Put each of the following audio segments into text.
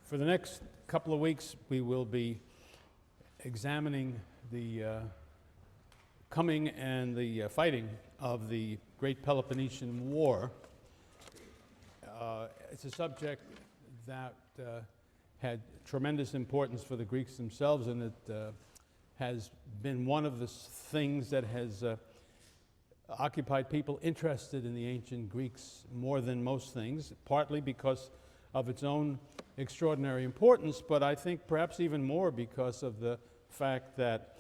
For the next couple of weeks, we will be examining the coming and the fighting of the Great Peloponnesian War. It's a subject that had tremendous importance for the Greeks themselves, and it has been one of the things that has occupied people interested in the ancient Greeks more than most things, partly because of its own extraordinary importance, but I think perhaps even more because of the fact that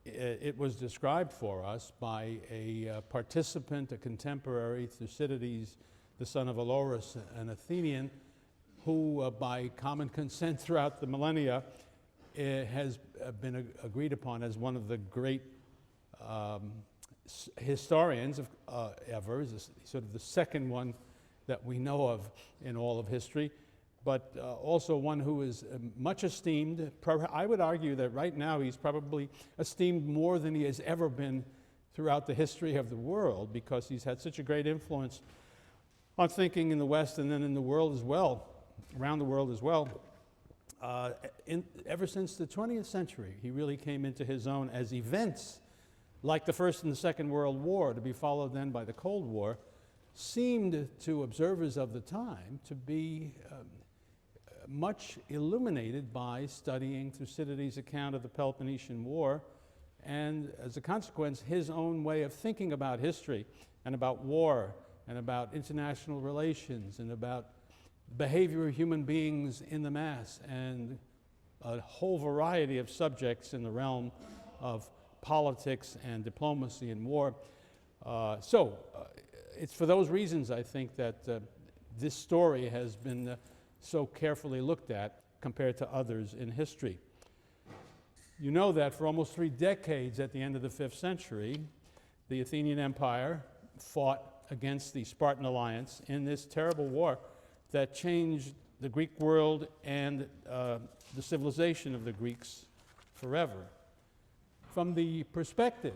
it was described for us by a participant, a contemporary, Thucydides, the son of Olorus, an Athenian, who by common consent throughout the millennia has been agreed upon as one of the great historians ever, is sort of the second one that we know of in all of history, but also one who is much esteemed. I would argue that right now he's probably esteemed more than he has ever been throughout the history of the world, because he's had such a great influence on thinking in the West and then in the world as well, around the world as well. Ever since the 20th century, he really came into his own as events like the First and the Second World War, to be followed then by the Cold War, seemed to observers of the time to be much illuminated by studying Thucydides' account of the Peloponnesian War, and as a consequence, his own way of thinking about history and about war and about international relations and about the behavior of human beings in the mass and a whole variety of subjects in the realm of politics and diplomacy and war. It's for those reasons, I think, that this story has been so carefully looked at compared to others in history. You know that for almost 3 decades at the end of the 5th century, the Athenian Empire fought against the Spartan alliance in this terrible war that changed the Greek world and the civilization of the Greeks forever. From the perspective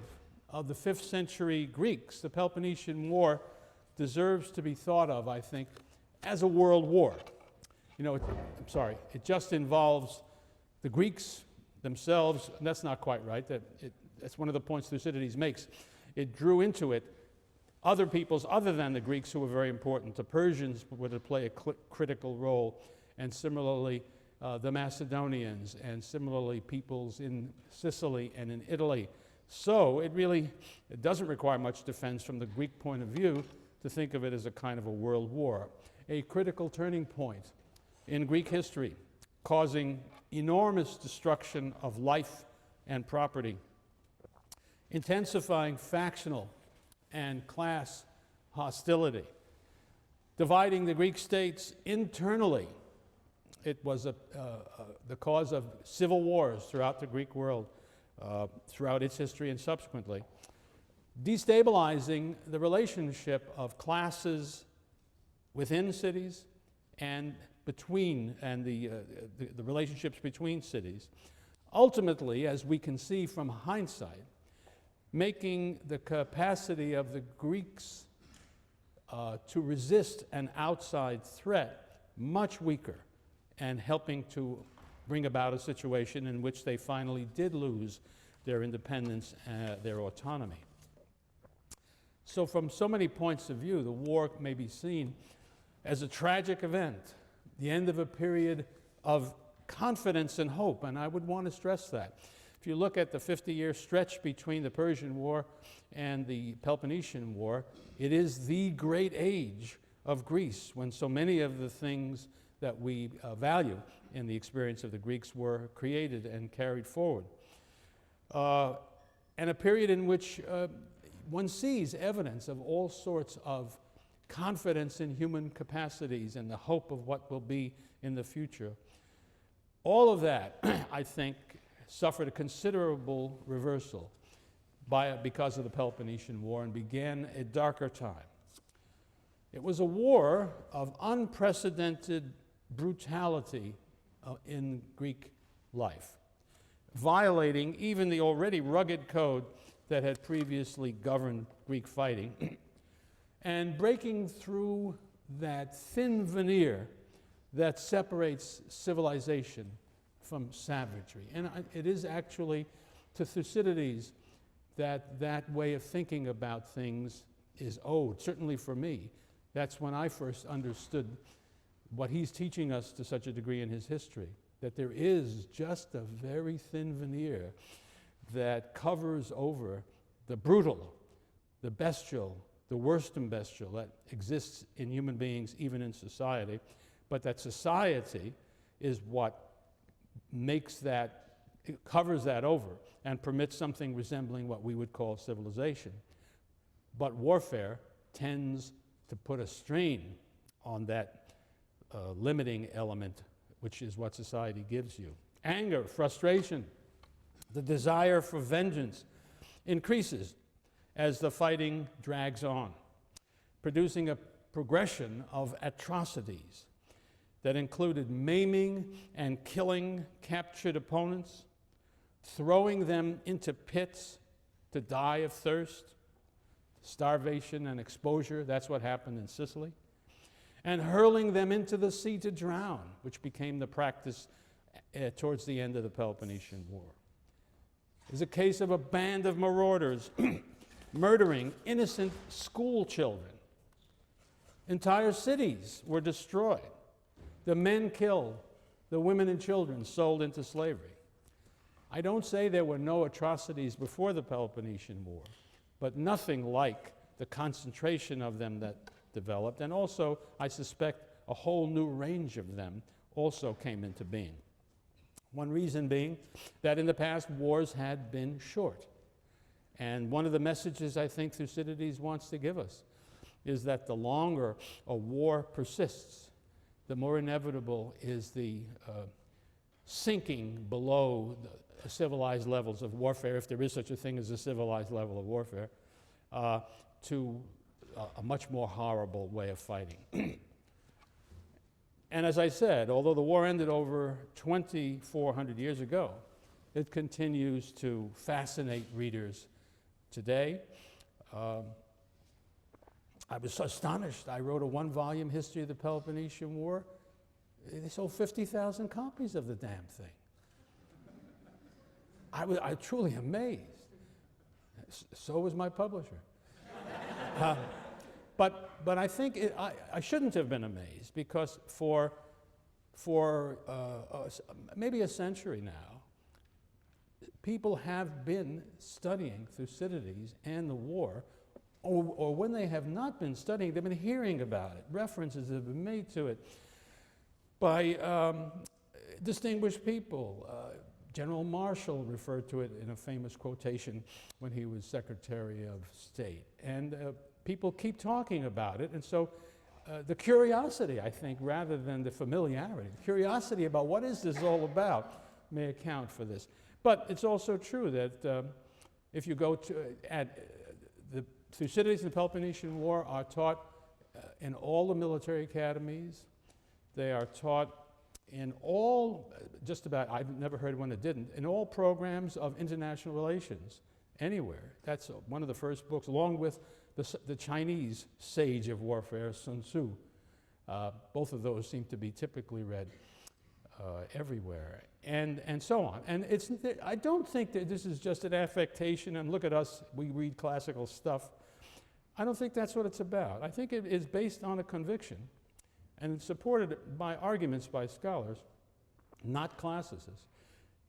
of the 5th century Greeks, the Peloponnesian War deserves to be thought of, I think, as a world war. You know, it just involves the Greeks themselves, and that's not quite right. That's one of the points Thucydides makes. It drew into it other peoples other than the Greeks who were very important. The Persians were to play a critical role, and similarly the Macedonians, and similarly peoples in Sicily and in Italy. So it doesn't require much defense from the Greek point of view to think of it as a kind of a world war, a critical turning point in Greek history, causing enormous destruction of life and property, intensifying factional and class hostility, dividing the Greek states internally. It was the cause of civil wars throughout the Greek world, throughout its history and subsequently, destabilizing the relationship of classes within cities and between, and the relationships between cities. Ultimately, as we can see from hindsight, making the capacity of the Greeks to resist an outside threat much weaker, and helping to bring about a situation in which they finally did lose their independence, their autonomy. So from so many points of view, the war may be seen as a tragic event, the end of a period of confidence and hope, and I would want to stress that. If you look at the 50-year stretch between the Persian War and the Peloponnesian War, it is the great age of Greece, when so many of the things that we value in the experience of the Greeks were created and carried forward. And a period in which one sees evidence of all sorts of confidence in human capacities and the hope of what will be in the future. All of that, I think, suffered a considerable reversal because of the Peloponnesian War and began a darker time. It was a war of unprecedented brutality in Greek life, violating even the already rugged code that had previously governed Greek fighting, and breaking through that thin veneer that separates civilization from savagery. And it is actually to Thucydides that way of thinking about things is owed, certainly for me. That's when I first understood what he's teaching us to such a degree in his history, that there is just a very thin veneer that covers over the brutal, the bestial, the worst and bestial that exists in human beings, even in society, but that society is what makes that, it covers that over and permits something resembling what we would call civilization. But warfare tends to put a strain on that limiting element, which is what society gives you. Anger, frustration, the desire for vengeance increases as the fighting drags on, producing a progression of atrocities that included maiming and killing captured opponents, throwing them into pits to die of thirst, starvation and exposure. That's what happened in Sicily. And hurling them into the sea to drown, which became the practice towards the end of the Peloponnesian War. There's a case of a band of marauders murdering innocent school children. Entire cities were destroyed. The men killed, the women and children sold into slavery. I don't say there were no atrocities before the Peloponnesian War, but nothing like the concentration of them that developed, and also, I suspect, a whole new range of them also came into being. One reason being that in the past, wars had been short. And one of the messages I think Thucydides wants to give us is that the longer a war persists, the more inevitable is the sinking below the civilized levels of warfare, if there is such a thing as a civilized level of warfare, to a much more horrible way of fighting. And as I said, although the war ended over 2,400 years ago, it continues to fascinate readers today. I was so astonished. I wrote a one-volume history of the Peloponnesian War. They sold 50,000 copies of the damn thing. I was truly amazed. So was my publisher. But I think I shouldn't have been amazed, because for maybe a century now, people have been studying Thucydides and the war, or when they have not been studying, they've been hearing about it. References have been made to it by distinguished people. General Marshall referred to it in a famous quotation when he was Secretary of State. And people keep talking about it, and so the curiosity, I think, rather than the familiarity, the curiosity about what is this all about may account for this. But it's also true that if you go to, the Thucydides and the Peloponnesian War are taught in all the military academies. They are taught in all, just about, I've never heard one that didn't, in all programs of international relations, anywhere. That's one of the first books, along with the Chinese sage of warfare, Sun Tzu. Both of those seem to be typically read everywhere, and so on. And I don't think that this is just an affectation, and look at us, we read classical stuff. I don't think that's what it's about. I think it is based on a conviction, and it's supported by arguments by scholars, not classicists,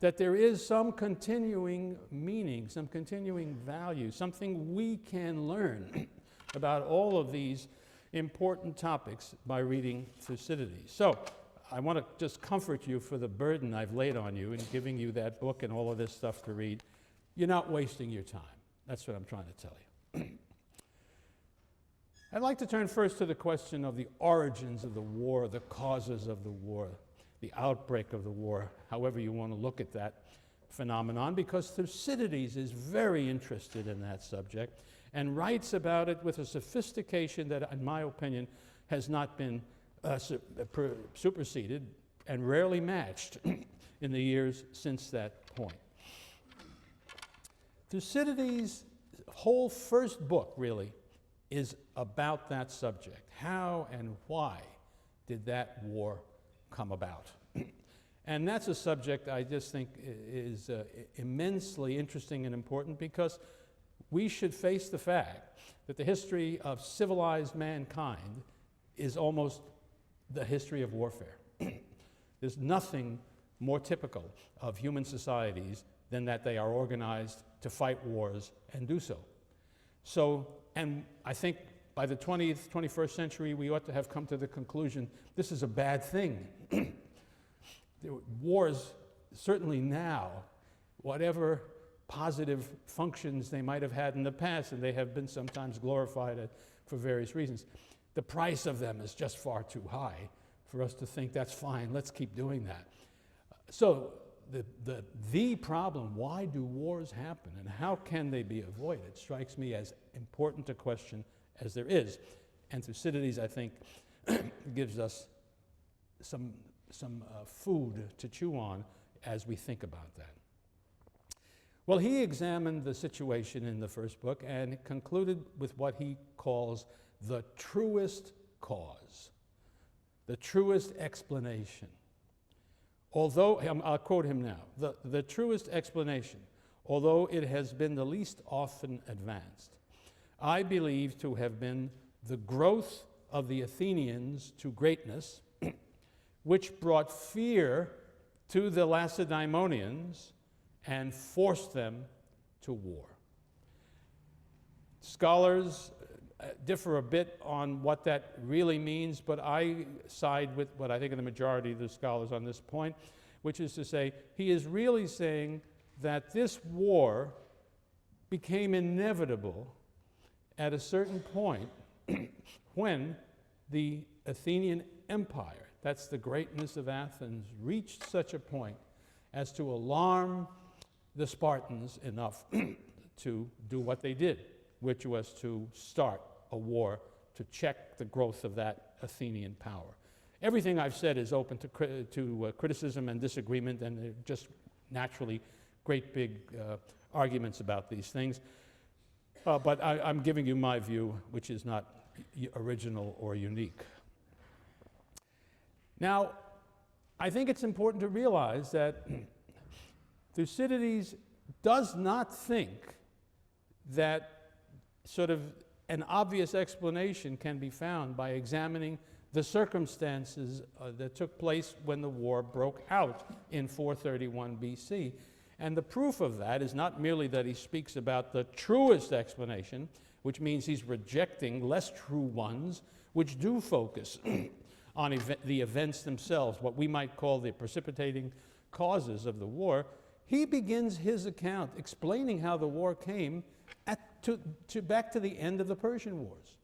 that there is some continuing meaning, some continuing value, something we can learn about all of these important topics by reading Thucydides. So I want to just comfort you for the burden I've laid on you in giving you that book and all of this stuff to read. You're not wasting your time. That's what I'm trying to tell you. I'd like to turn first to the question of the origins of the war, the causes of the war, the outbreak of the war, however you want to look at that phenomenon, because Thucydides is very interested in that subject and writes about it with a sophistication that, in my opinion, has not been superseded and rarely matched in the years since that point. Thucydides' whole first book, really, is about that subject. How and why did that war come about. And that's a subject I just think is immensely interesting and important, because we should face the fact that the history of civilized mankind is almost the history of warfare. There's nothing more typical of human societies than that they are organized to fight wars and do so. So, and I think by the 20th, 21st century, we ought to have come to the conclusion this is a bad thing. Wars, certainly now, whatever positive functions they might have had in the past, and they have been sometimes glorified for various reasons, the price of them is just far too high for us to think that's fine, let's keep doing that. So the problem, why do wars happen and how can they be avoided, strikes me as important a question as there is. And Thucydides, I think, gives us some food to chew on as we think about that. Well, he examined the situation in the first book and concluded with what he calls the truest cause, the truest explanation. Although, I'll quote him now, the truest explanation, although it has been the least often advanced, I believe to have been the growth of the Athenians to greatness, which brought fear to the Lacedaemonians and forced them to war. Scholars differ a bit on what that really means, but I side with what I think of the majority of the scholars on this point, which is to say, he is really saying that this war became inevitable at a certain point when the Athenian Empire, that's the greatness of Athens, reached such a point as to alarm the Spartans enough to do what they did, which was to start a war to check the growth of that Athenian power. Everything I've said is open to criticism and disagreement, and they're just naturally great big arguments about these things. But I'm giving you my view, which is not original or unique. Now, I think it's important to realize that Thucydides does not think that sort of an obvious explanation can be found by examining the circumstances that took place when the war broke out in 431 BC. And the proof of that is not merely that he speaks about the truest explanation, which means he's rejecting less true ones, which do focus on the events themselves, what we might call the precipitating causes of the war. He begins his account explaining how the war came back to the end of the Persian Wars.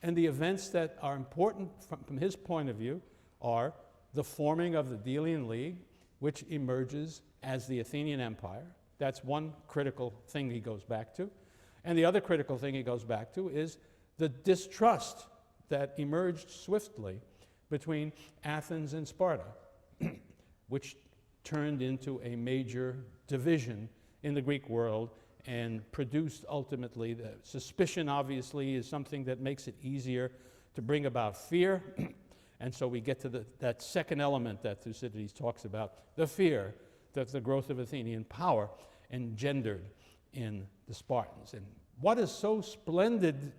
And the events that are important from his point of view are the forming of the Delian League, which emerges as the Athenian Empire. That's one critical thing he goes back to. And the other critical thing he goes back to is the distrust that emerged swiftly between Athens and Sparta, which turned into a major division in the Greek world and produced ultimately the suspicion. Obviously is something that makes it easier to bring about fear. And so we get to that second element that Thucydides talks about, the fear that the growth of Athenian power engendered in the Spartans. And what is so splendid,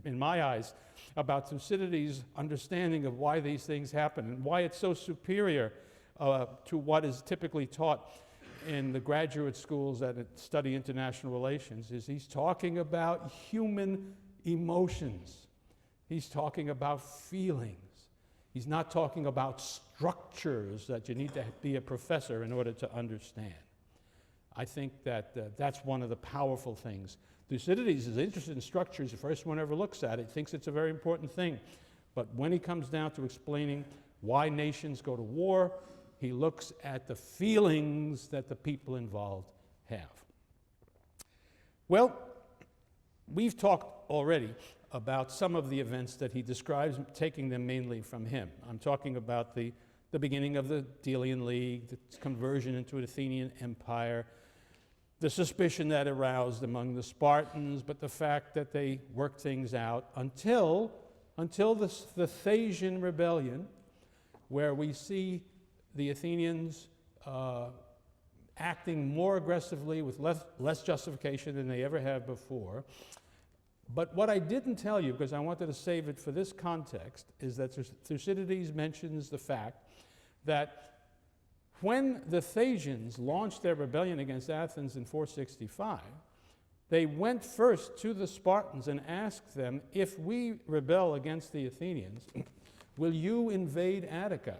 in my eyes, about Thucydides' understanding of why these things happen and why it's so superior to what is typically taught in the graduate schools that study international relations, is he's talking about human emotions. He's talking about feelings. He's not talking about structures that you need to be a professor in order to understand. I think that that's one of the powerful things. Thucydides is interested in structures. The first one ever looks at it, thinks it's a very important thing. But when he comes down to explaining why nations go to war, he looks at the feelings that the people involved have. Well, we've talked already about some of the events that he describes, taking them mainly from him. I'm talking about the beginning of the Delian League, the conversion into an Athenian empire, the suspicion that aroused among the Spartans, but the fact that they worked things out until the Thasian rebellion, where we see the Athenians acting more aggressively with less justification than they ever have before. But what I didn't tell you, because I wanted to save it for this context, is that Thucydides mentions the fact that when the Thasians launched their rebellion against Athens in 465, they went first to the Spartans and asked them, if we rebel against the Athenians, will you invade Attica?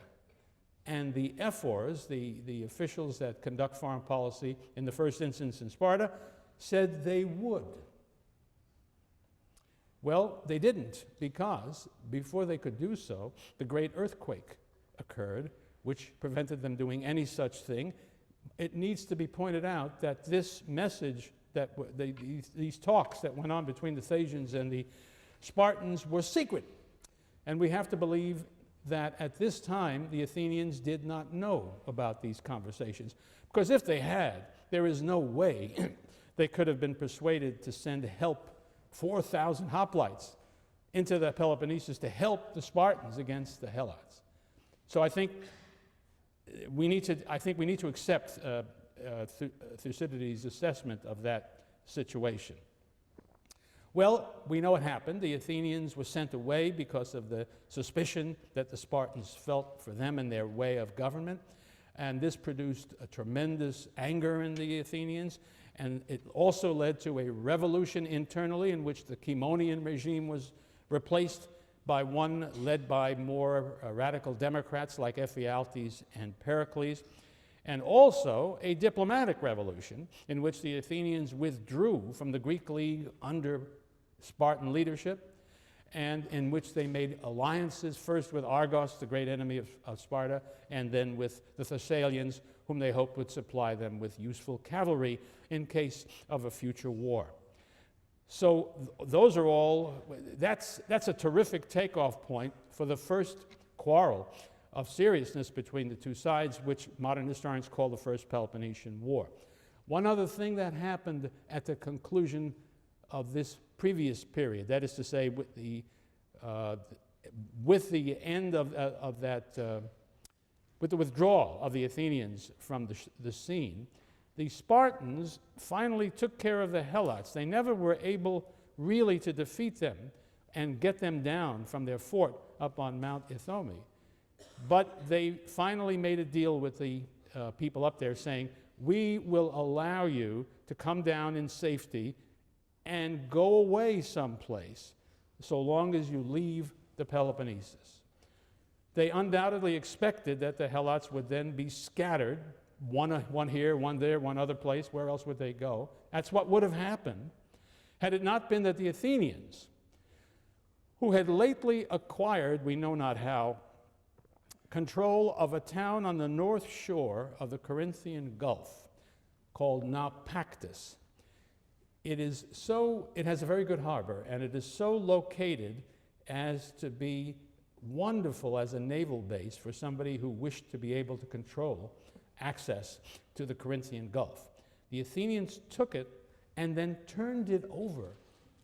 And the ephors, the officials that conduct foreign policy in the first instance in Sparta, said they would. Well, they didn't, because before they could do so, the great earthquake occurred, which prevented them doing any such thing. It needs to be pointed out that this message, that these talks that went on between the Thasians and the Spartans were secret. And we have to believe that at this time, the Athenians did not know about these conversations. Because if they had, there is no way they could have been persuaded to send help, 4,000 hoplites, into the Peloponnesus to help the Spartans against the Helots. So I think we need to accept Thucydides' assessment of that situation. Well, we know what happened. The Athenians were sent away because of the suspicion that the Spartans felt for them and their way of government. And this produced a tremendous anger in the Athenians. And it also led to a revolution internally in which the Chaemonian regime was replaced by one led by more radical Democrats like Ephialtes and Pericles. And also a diplomatic revolution in which the Athenians withdrew from the Greek League under Spartan leadership, and in which they made alliances first with Argos, the great enemy of Sparta, and then with the Thessalians, whom they hoped would supply them with useful cavalry in case of a future war. So those are all, that's a terrific takeoff point for the first quarrel of seriousness between the two sides, which modern historians call the First Peloponnesian War. One other thing that happened at the conclusion of this previous period, that is to say, with the end of that, with the withdrawal of the Athenians from the scene, the Spartans finally took care of the Helots. They never were able really to defeat them and get them down from their fort up on Mount Ithome. But they finally made a deal with the people up there saying, we will allow you to come down in safety and go away someplace so long as you leave the Peloponnesus. They undoubtedly expected that the Helots would then be scattered, one here, one there, one other place. Where else would they go? That's what would have happened had it not been that the Athenians, who had lately acquired, we know not how, control of a town on the north shore of the Corinthian Gulf called Naupactus. It has a very good harbor, and it is so located as to be wonderful as a naval base for somebody who wished to be able to control access to the Corinthian Gulf. The Athenians took it and then turned it over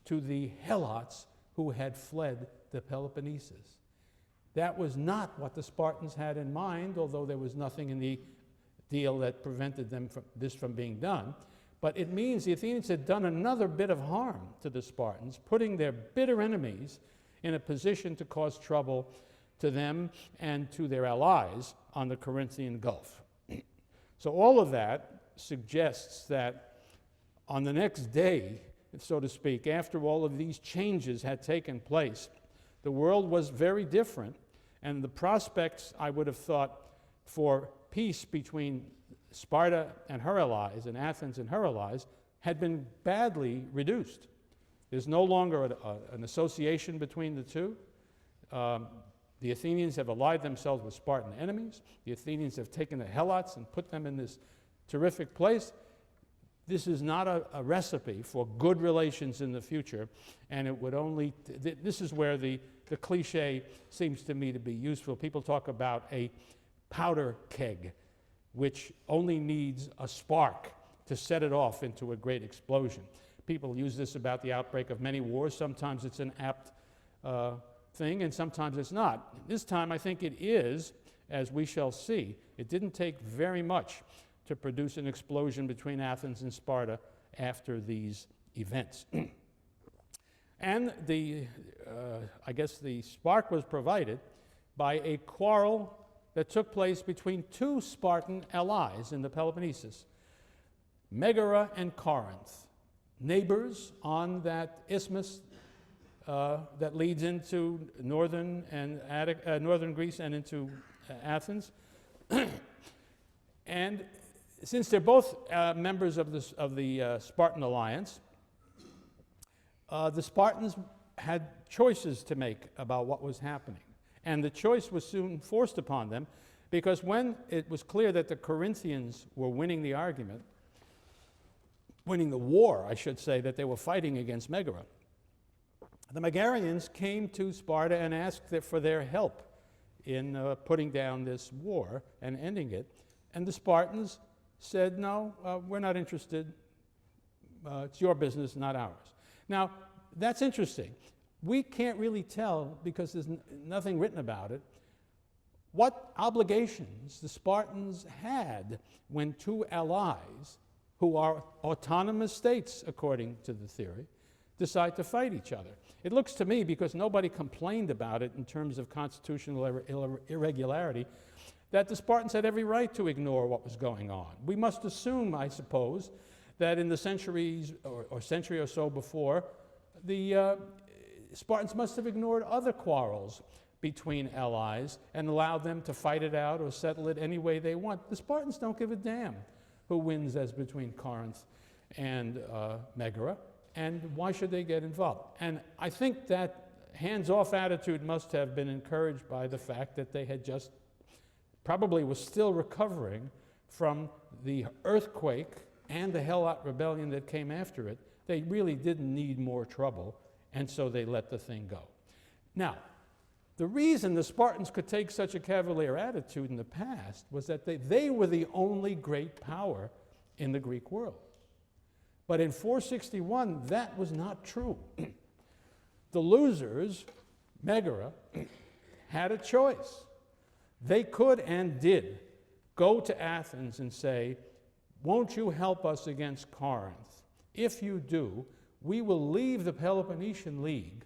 to the Helots who had fled the Peloponnesus. That was not what the Spartans had in mind, although there was nothing in the deal that prevented them from being done. But it means the Athenians had done another bit of harm to the Spartans, putting their bitter enemies in a position to cause trouble to them and to their allies on the Corinthian Gulf. So all of that suggests that on the next day, so to speak, after all of these changes had taken place, the world was very different, and the prospects, I would have thought, for peace between Sparta and her allies, and Athens and her allies, had been badly reduced. There's no longer an association between the two. The Athenians have allied themselves with Spartan enemies. The Athenians have taken the Helots and put them in this terrific place. This is not a recipe for good relations in the future, and it would only, this is where the cliche seems to me to be useful. People talk about a powder keg, which only needs a spark to set it off into a great explosion. People use this about the outbreak of many wars. Sometimes it's an apt thing, and sometimes it's not. This time, I think it is, as we shall see, it didn't take very much to produce an explosion between Athens and Sparta after these events. And I guess the spark was provided by a quarrel that took place between two Spartan allies in the Peloponnesus, Megara and Corinth, neighbors on that isthmus that leads into northern Greece and into Athens. And since they're both members of the Spartan alliance, the Spartans had choices to make about what was happening. And the choice was soon forced upon them, because when it was clear that the Corinthians were winning the argument, winning the war, I should say, that they were fighting against Megara, the Megarians came to Sparta and asked for their help in putting down this war and ending it. And the Spartans said, no, we're not interested. It's your business, not ours. Now, that's interesting. We can't really tell, because there's nothing written about it, what obligations the Spartans had when two allies, who are autonomous states according to the theory, decide to fight each other. It looks to me, because nobody complained about it in terms of constitutional irregularity, that the Spartans had every right to ignore what was going on. We must assume, I suppose, that in the centuries or century or so before, the Spartans must have ignored other quarrels between allies and allowed them to fight it out or settle it any way they want. The Spartans don't give a damn who wins as between Corinth and Megara, and why should they get involved? And I think that hands-off attitude must have been encouraged by the fact that they had just probably was still recovering from the earthquake and the Helot rebellion that came after it. They really didn't need more trouble, and so they let the thing go. Now, the reason the Spartans could take such a cavalier attitude in the past was that they were the only great power in the Greek world. But in 461, that was not true. The losers, Megara, had a choice. They could and did go to Athens and say, won't you help us against Corinth? If you do, we will leave the Peloponnesian League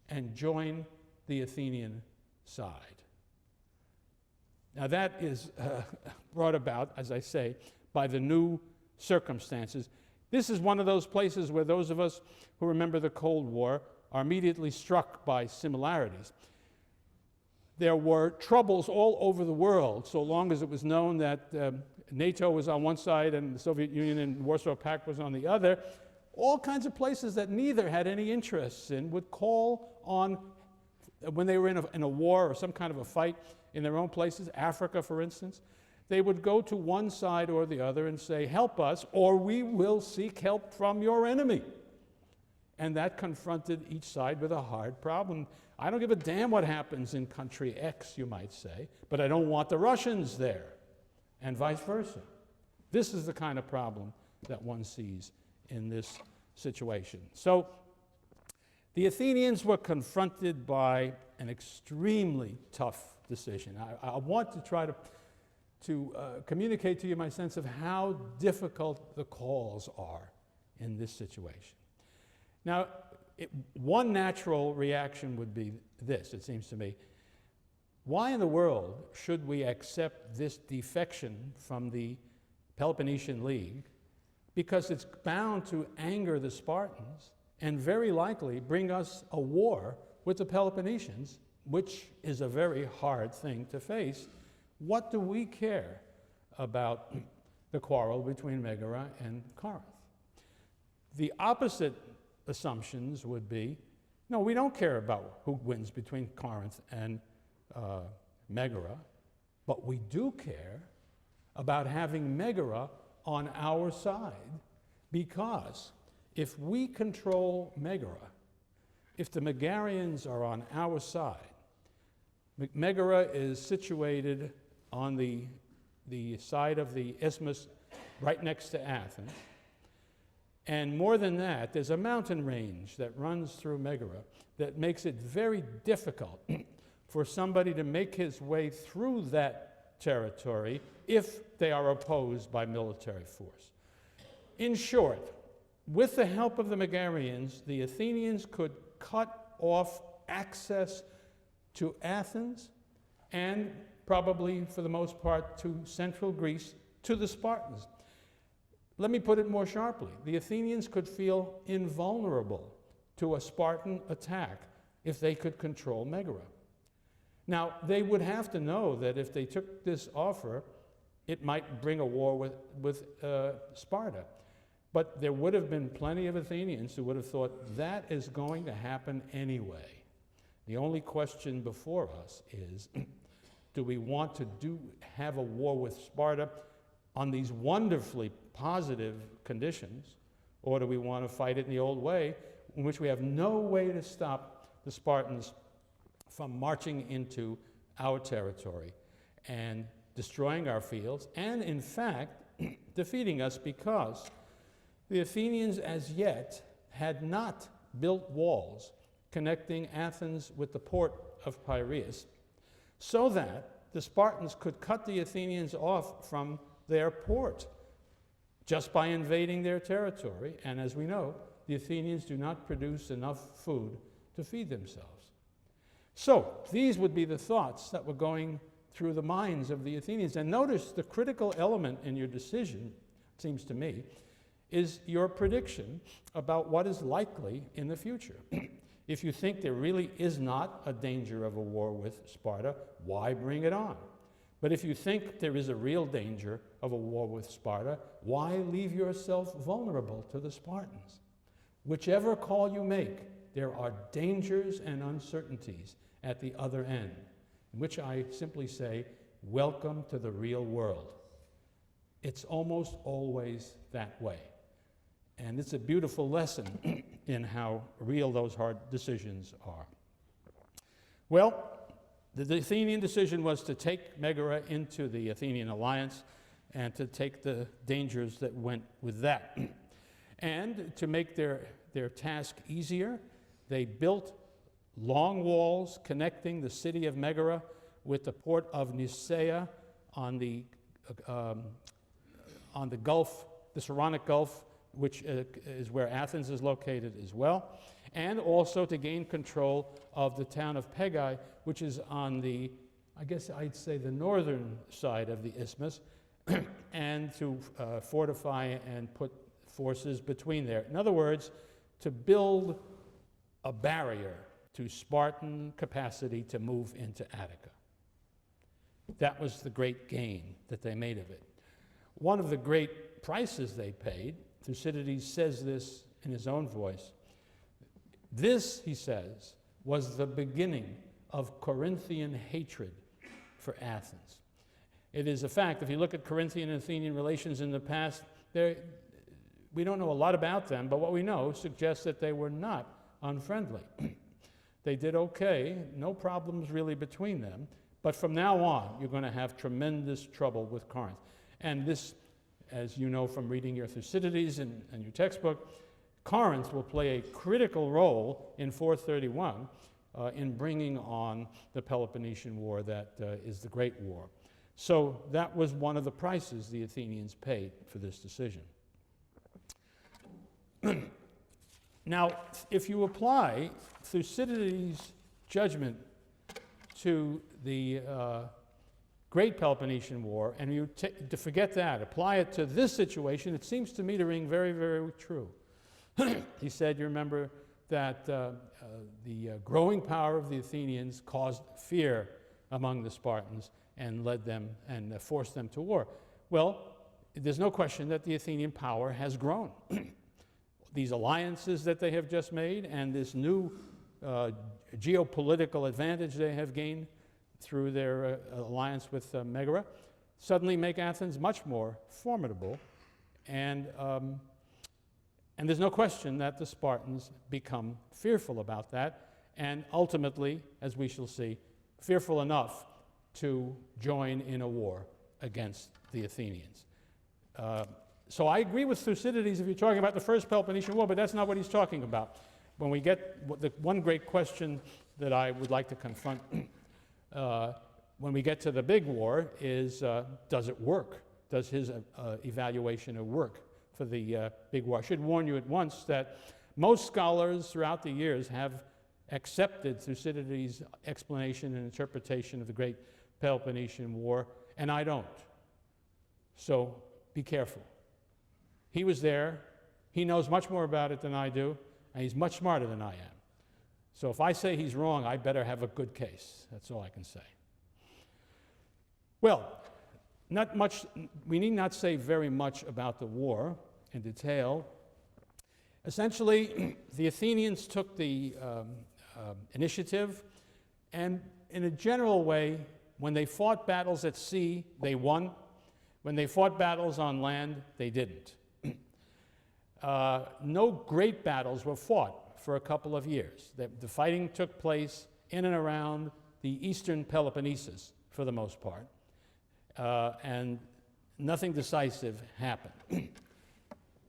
and join the Athenian side. Now that is brought about, as I say, by the new circumstances. This is one of those places where those of us who remember the Cold War are immediately struck by similarities. There were troubles all over the world, so long as it was known that NATO was on one side and the Soviet Union and Warsaw Pact was on the other. All kinds of places that neither had any interests in would call on, when they were in a war or some kind of a fight in their own places, Africa, for instance, they would go to one side or the other and say, help us, or we will seek help from your enemy. And that confronted each side with a hard problem. I don't give a damn what happens in country X, you might say, but I don't want the Russians there, and vice versa. This is the kind of problem that one sees in this situation. So the Athenians were confronted by an extremely tough decision. I want to try to communicate to you my sense of how difficult the calls are in this situation. Now, one natural reaction would be this, it seems to me. Why in the world should we accept this defection from the Peloponnesian League? Because it's bound to anger the Spartans and very likely bring us a war with the Peloponnesians, which is a very hard thing to face. What do we care about the quarrel between Megara and Corinth? The opposite assumptions would be, no, we don't care about who wins between Corinth and Megara, but we do care about having Megara on our side, because if we control Megara, if the Megarians are on our side, Megara is situated on the side of the isthmus right next to Athens. And more than that, there's a mountain range that runs through Megara that makes it very difficult for somebody to make his way through that territory if they are opposed by military force. In short, with the help of the Megarians, the Athenians could cut off access to Athens and probably, for the most part, to central Greece, to the Spartans. Let me put it more sharply. The Athenians could feel invulnerable to a Spartan attack if they could control Megara. Now, they would have to know that if they took this offer, it might bring a war with Sparta. But there would have been plenty of Athenians who would have thought that is going to happen anyway. The only question before us is, do we want to have a war with Sparta on these wonderfully positive conditions, or do we want to fight it in the old way, in which we have no way to stop the Spartans from marching into our territory and destroying our fields, and in fact, defeating us, because the Athenians as yet had not built walls connecting Athens with the port of Piraeus, so that the Spartans could cut the Athenians off from their port just by invading their territory. And as we know, the Athenians do not produce enough food to feed themselves. So these would be the thoughts that were going through the minds of the Athenians. And notice the critical element in your decision, it seems to me, is your prediction about what is likely in the future. If you think there really is not a danger of a war with Sparta, why bring it on? But if you think there is a real danger of a war with Sparta, why leave yourself vulnerable to the Spartans? Whichever call you make, there are dangers and uncertainties at the other end, in which I simply say, welcome to the real world. It's almost always that way. And it's a beautiful lesson in how real those hard decisions are. Well, the Athenian decision was to take Megara into the Athenian alliance and to take the dangers that went with that. And to make their task easier, they built long walls connecting the city of Megara with the port of Nisaea on the Gulf, the Saronic Gulf, which is where Athens is located as well, and also to gain control of the town of Pegae, which is on the, I guess I'd say, the northern side of the isthmus, and to fortify and put forces between there. In other words, to build a barrier to Spartan capacity to move into Attica. That was the great gain that they made of it. One of the great prices they paid, Thucydides says this in his own voice, this, he says, was the beginning of Corinthian hatred for Athens. It is a fact, if you look at Corinthian and Athenian relations in the past, we don't know a lot about them, but what we know suggests that they were not unfriendly. They did okay, no problems really between them, but from now on, you're going to have tremendous trouble with Corinth. And this, as you know from reading your Thucydides and your textbook, Corinth will play a critical role in 431 in bringing on the Peloponnesian War that is the Great War. So that was one of the prices the Athenians paid for this decision. Now, if you apply Thucydides' judgment to the Great Peloponnesian War, and you to forget that, apply it to this situation, it seems to me to ring very, very true. He said, you remember, that the growing power of the Athenians caused fear among the Spartans and led them and forced them to war. Well, there's no question that the Athenian power has grown. These alliances that they have just made and this new geopolitical advantage they have gained through their alliance with Megara suddenly make Athens much more formidable. And there's no question that the Spartans become fearful about that, and ultimately, as we shall see, fearful enough to join in a war against the Athenians. So I agree with Thucydides if you're talking about the First Peloponnesian War, but that's not what he's talking about. When we get the one great question that I would like to confront when we get to the big war is, does it work? Does his evaluation work for the big war? I should warn you at once that most scholars throughout the years have accepted Thucydides' explanation and interpretation of the Great Peloponnesian War, and I don't. So be careful. He was there. He knows much more about it than I do, and he's much smarter than I am. So if I say he's wrong, I better have a good case. That's all I can say. Well, not much. We need not say very much about the war in detail. Essentially, the Athenians took the initiative, and in a general way, when they fought battles at sea, they won. When they fought battles on land, they didn't. No great battles were fought for a couple of years. The fighting took place in and around the eastern Peloponnesus, for the most part, and nothing decisive happened.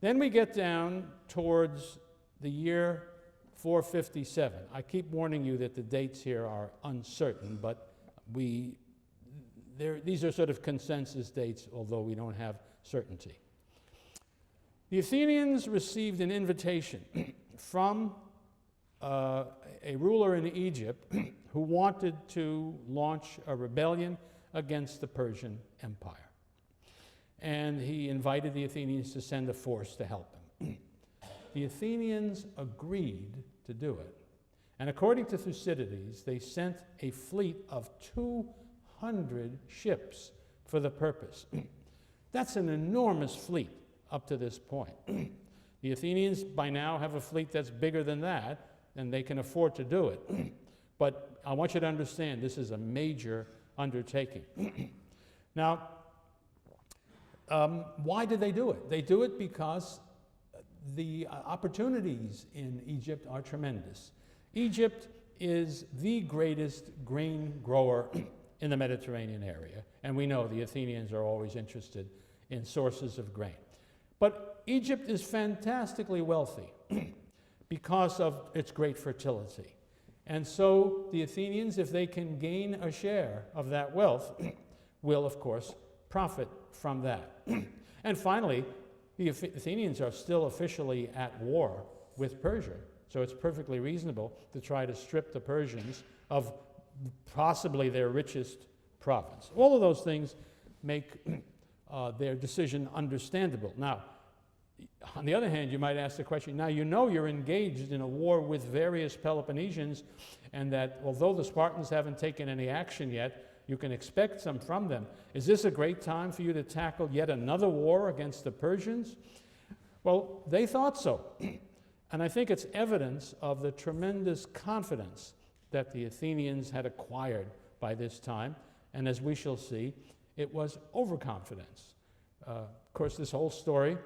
Then we get down towards the year 457. I keep warning you that the dates here are uncertain, but these are sort of consensus dates, although we don't have certainty. The Athenians received an invitation from a ruler in Egypt who wanted to launch a rebellion against the Persian Empire. And he invited the Athenians to send a force to help him. The Athenians agreed to do it. And according to Thucydides, they sent a fleet of 200 ships for the purpose. That's an enormous fleet up to this point. The Athenians by now have a fleet that's bigger than that, and they can afford to do it. But I want you to understand this is a major undertaking. Now, why did they do it? They do it because the opportunities in Egypt are tremendous. Egypt is the greatest grain grower in the Mediterranean area, and we know the Athenians are always interested in sources of grain. But Egypt is fantastically wealthy because of its great fertility. And so the Athenians, if they can gain a share of that wealth, will, of course, profit from that. And finally, the Athenians are still officially at war with Persia, so it's perfectly reasonable to try to strip the Persians of possibly their richest province. All of those things make their decision understandable. Now, on the other hand, you might ask the question, now you know you're engaged in a war with various Peloponnesians, and that although the Spartans haven't taken any action yet, you can expect some from them. Is this a great time for you to tackle yet another war against the Persians? Well, they thought so. And I think it's evidence of the tremendous confidence that the Athenians had acquired by this time. And as we shall see, it was overconfidence. Of course, this whole story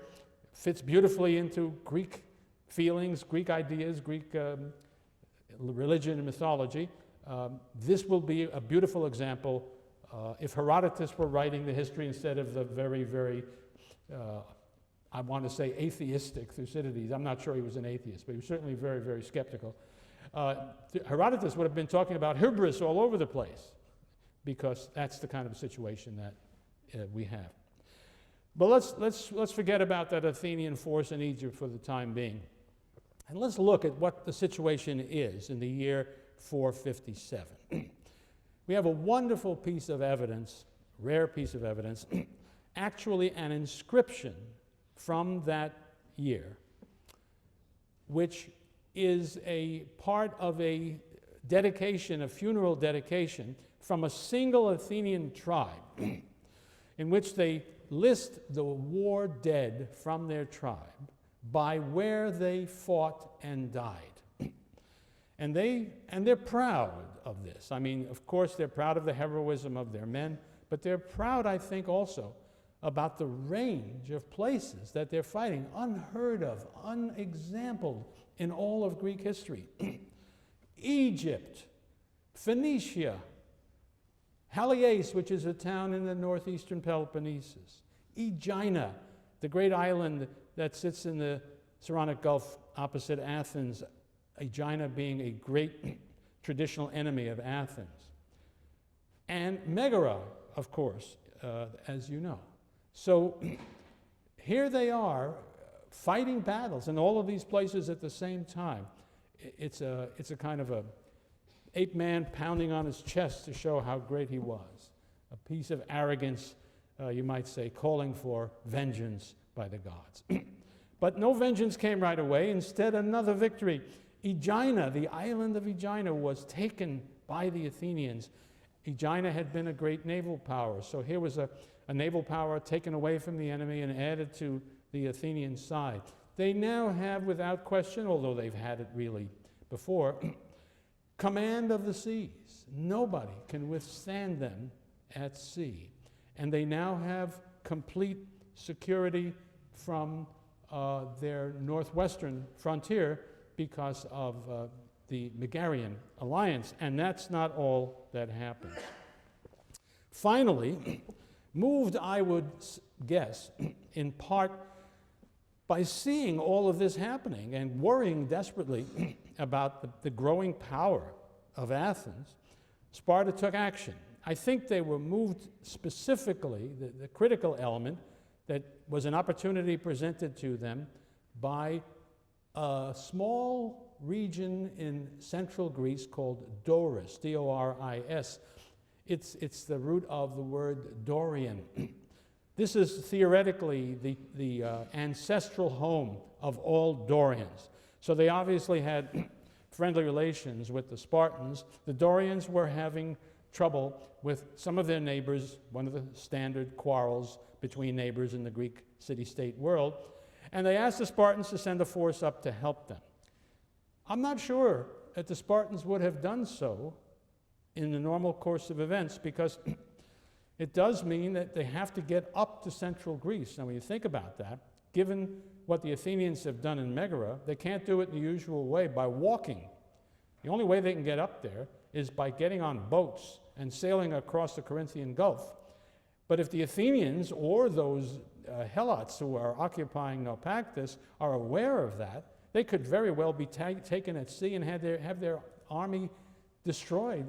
fits beautifully into Greek feelings, Greek ideas, Greek religion and mythology. This will be a beautiful example if Herodotus were writing the history instead of the very, very, I want to say atheistic Thucydides. I'm not sure he was an atheist, but he was certainly very, very skeptical. Herodotus would have been talking about hubris all over the place, because that's the kind of situation that we have. But let's forget about that Athenian force in Egypt for the time being, and let's look at what the situation is in the year 457. We have a wonderful piece of evidence, rare piece of evidence, actually an inscription from that year, which is a part of a dedication, a funeral dedication from a single Athenian tribe, in which they list the war dead from their tribe by where they fought and died. And they're proud of this. I mean, of course, they're proud of the heroism of their men, but they're proud, I think, also about the range of places that they're fighting, unheard of, unexampled in all of Greek history. Egypt, Phoenicia, Haliace, which is a town in the northeastern Peloponnesus, Aegina, the great island that sits in the Saronic Gulf opposite Athens, Aegina being a great traditional enemy of Athens. and Megara, of course, as you know. So here they are fighting battles in all of these places at the same time. It's a kind of a ape man pounding on his chest to show how great he was. A piece of arrogance, you might say, calling for vengeance by the gods. But no vengeance came right away. Instead, another victory. Aegina, the island of Aegina, was taken by the Athenians. Aegina had been a great naval power, so here was a naval power taken away from the enemy and added to the Athenian side. They now have, without question, although they've had it really before, command of the seas. Nobody can withstand them at sea. And they now have complete security from their northwestern frontier because of the Megarian alliance. And that's not all that happens. Finally, moved, I would guess, in part by seeing all of this happening and worrying desperately about the growing power of Athens, Sparta took action. I think they were moved specifically, the critical element that was an opportunity presented to them by a small region in central Greece called Doris, D-O-R-I-S. It's the root of the word Dorian. This is theoretically the ancestral home of all Dorians. So they obviously had friendly relations with the Spartans. The Dorians were having trouble with some of their neighbors, one of the standard quarrels between neighbors in the Greek city-state world, and they asked the Spartans to send a force up to help them. I'm not sure that the Spartans would have done so in the normal course of events, because it does mean that they have to get up to central Greece. Now, when you think about that, given what the Athenians have done in Megara, they can't do it in the usual way by walking. The only way they can get up there is by getting on boats and sailing across the Corinthian Gulf. But if the Athenians or those Helots who are occupying Naupactus are aware of that, they could very well be taken at sea and have their army destroyed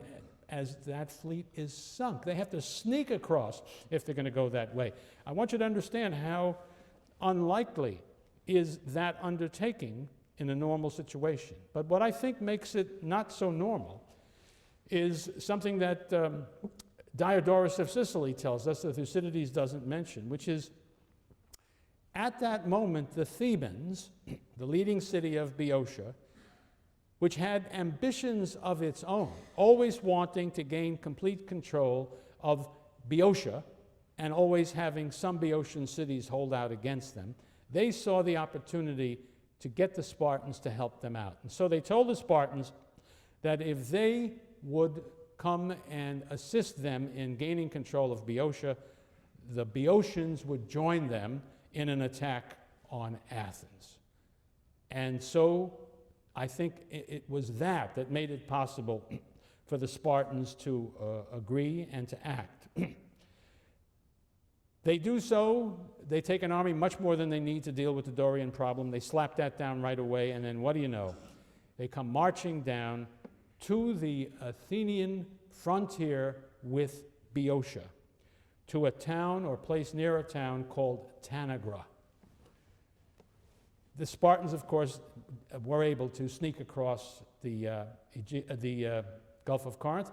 as that fleet is sunk. They have to sneak across if they're going to go that way. I want you to understand how unlikely is that undertaking in a normal situation. But what I think makes it not so normal is something that Diodorus of Sicily tells us that Thucydides doesn't mention, which is at that moment the Thebans, the leading city of Boeotia, which had ambitions of its own, always wanting to gain complete control of Boeotia and always having some Boeotian cities hold out against them, they saw the opportunity to get the Spartans to help them out. And so they told the Spartans that if they would come and assist them in gaining control of Boeotia, the Boeotians would join them in an attack on Athens. And so I think it was that made it possible for the Spartans to agree and to act. They do so. They take an army much more than they need to deal with the Dorian problem. They slap that down right away, and then what do you know? They come marching down to the Athenian frontier with Boeotia, to a town or place near a town called Tanagra. The Spartans, of course, were able to sneak across the Gulf of Corinth.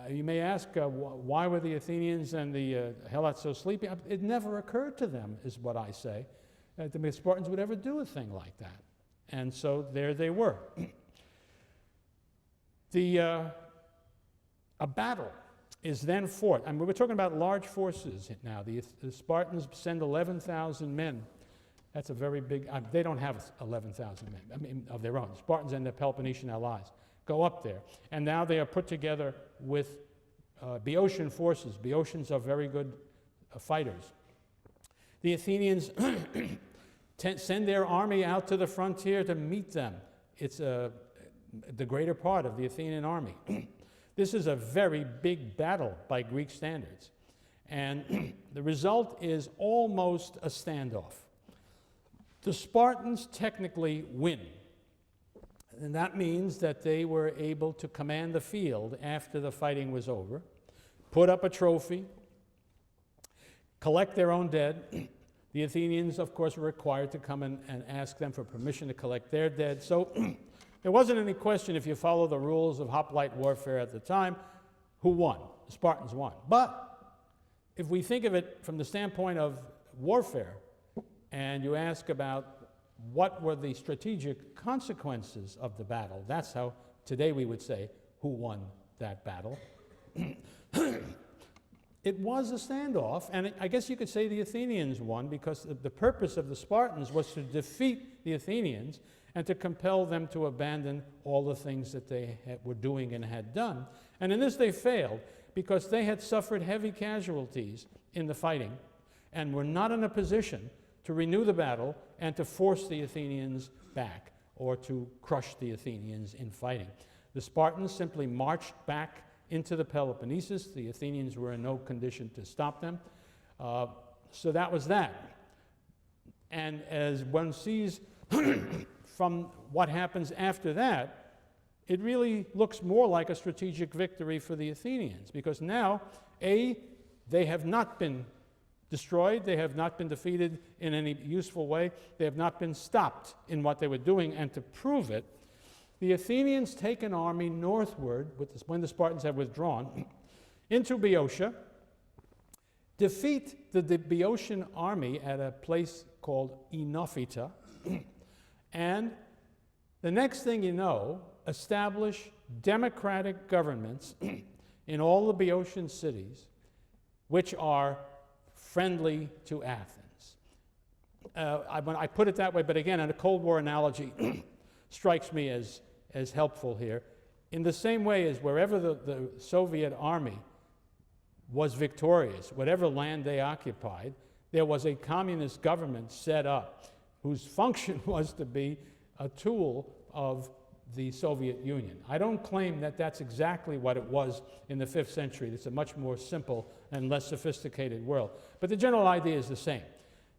You may ask, why were the Athenians and the Helots so sleepy? It never occurred to them, is what I say, that the Spartans would ever do a thing like that. And so there they were. A battle is then fought. I mean, we're talking about large forces now. The Spartans send 11,000 men. That's a very big, they don't have 11,000 men, I mean, of their own. Spartans and their Peloponnesian allies go up there. And now they are put together with Boeotian forces. Boeotians are very good fighters. The Athenians send their army out to the frontier to meet them. It's the greater part of the Athenian army. This is a very big battle by Greek standards. And the result is almost a standoff. The Spartans technically win. And that means that they were able to command the field after the fighting was over. put up a trophy, collect their own dead. The Athenians, of course, were required to come and ask them for permission to collect their dead. So there wasn't any question, if you follow the rules of hoplite warfare at the time, who won. The Spartans won. But if we think of it from the standpoint of warfare, and you ask about what were the strategic consequences of the battle, that's how today we would say who won that battle. It was a standoff, and I guess you could say the Athenians won, because the purpose of the Spartans was to defeat the Athenians and to compel them to abandon all the things that they were doing and had done. And in this they failed, because they had suffered heavy casualties in the fighting and were not in a position to renew the battle and to force the Athenians back or to crush the Athenians in fighting. The Spartans simply marched back into the Peloponnesus. The Athenians were in no condition to stop them. So that was that. And as one sees from what happens after that, it really looks more like a strategic victory for the Athenians, because now, A, they have not been destroyed, they have not been defeated in any useful way, they have not been stopped in what they were doing, and to prove it, the Athenians take an army northward, when the Spartans have withdrawn, into Boeotia, defeat the Boeotian army at a place called Enophita, and the next thing you know, establish democratic governments in all the Boeotian cities, which are friendly to Athens. I put it that way, but again, a Cold War analogy strikes me as helpful here. In the same way as wherever the Soviet army was victorious, whatever land they occupied, there was a communist government set up whose function was to be a tool of the Soviet Union. I don't claim that that's exactly what it was in the 5th century. It's a much more simple and less sophisticated world. But the general idea is the same.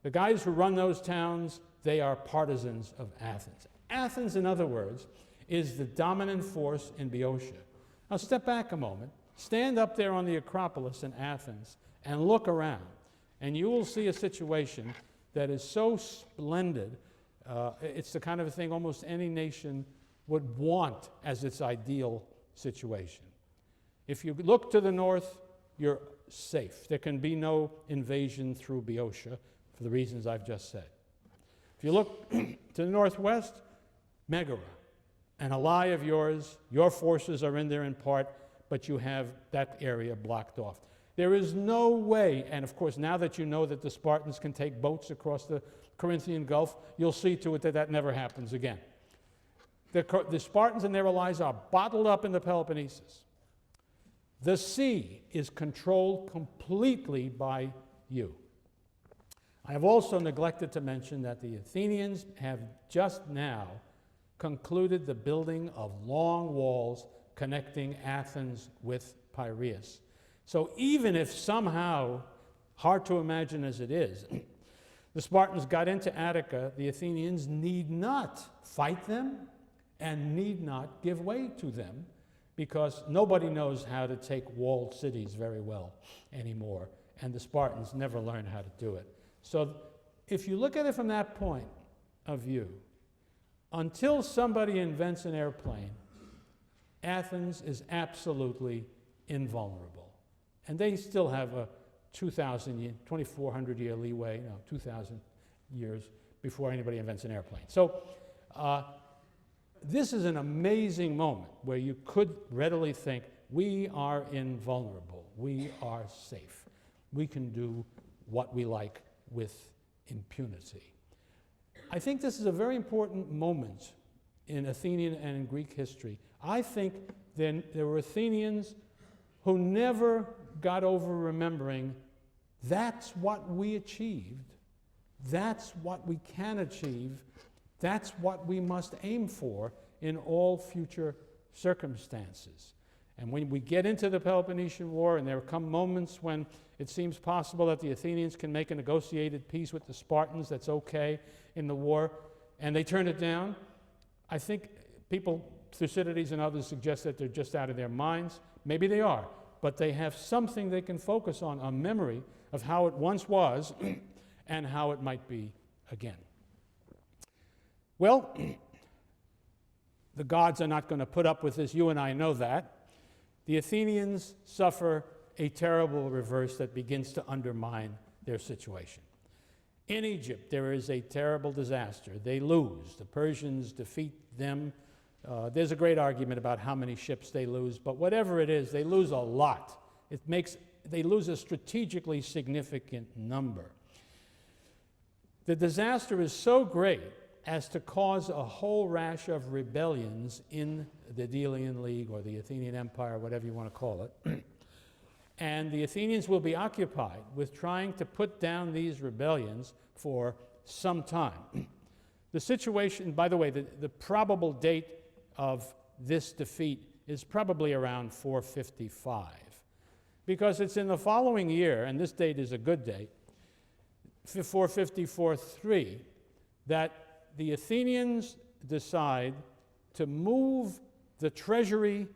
The guys who run those towns, they are partisans of Athens. Athens, in other words, is the dominant force in Boeotia. Now step back a moment, stand up there on the Acropolis in Athens and look around, and you will see a situation that is so splendid. It's the kind of thing almost any nation would want as its ideal situation. If you look to the north, you're safe. There can be no invasion through Boeotia for the reasons I've just said. If you look to the northwest, Megara, an ally of yours, your forces are in there in part, but you have that area blocked off. There is no way, and of course now that you know that the Spartans can take boats across the Corinthian Gulf, you'll see to it that that never happens again. The Spartans and their allies are bottled up in the Peloponnesus. The sea is controlled completely by you. I have also neglected to mention that the Athenians have just now concluded the building of long walls connecting Athens with Piraeus. So even if somehow, hard to imagine as it is, the Spartans got into Attica, the Athenians need not fight them and need not give way to them, because nobody knows how to take walled cities very well anymore, and the Spartans never learned how to do it. So if you look at it from that point of view, until somebody invents an airplane, Athens is absolutely invulnerable. And they still have a 2,400 year leeway, 2,000 years before anybody invents an airplane. So this is an amazing moment where you could readily think, we are invulnerable, we are safe, we can do what we like with impunity. I think this is a very important moment in Athenian and in Greek history. I think there were Athenians who never got over remembering that's what we achieved, that's what we can achieve, that's what we must aim for in all future circumstances. And when we get into the Peloponnesian War, and there come moments when it seems possible that the Athenians can make a negotiated peace with the Spartans that's okay in the war, and they turn it down, I think people, Thucydides and others, suggest that they're just out of their minds. Maybe they are, but they have something they can focus on, a memory of how it once was and how it might be again. Well, the gods are not going to put up with this. You and I know that. The Athenians suffer a terrible reverse that begins to undermine their situation. In Egypt, there is a terrible disaster. They lose. The Persians defeat them. There's a great argument about how many ships they lose, but whatever it is, they lose a lot. They lose a strategically significant number. The disaster is so great as to cause a whole rash of rebellions in the Delian League or the Athenian Empire, whatever you want to call it. And the Athenians will be occupied with trying to put down these rebellions for some time. The situation, by the way, the probable date of this defeat is probably around 455, because it's in the following year, and this date is a good date, 454-3, that the Athenians decide to move the treasury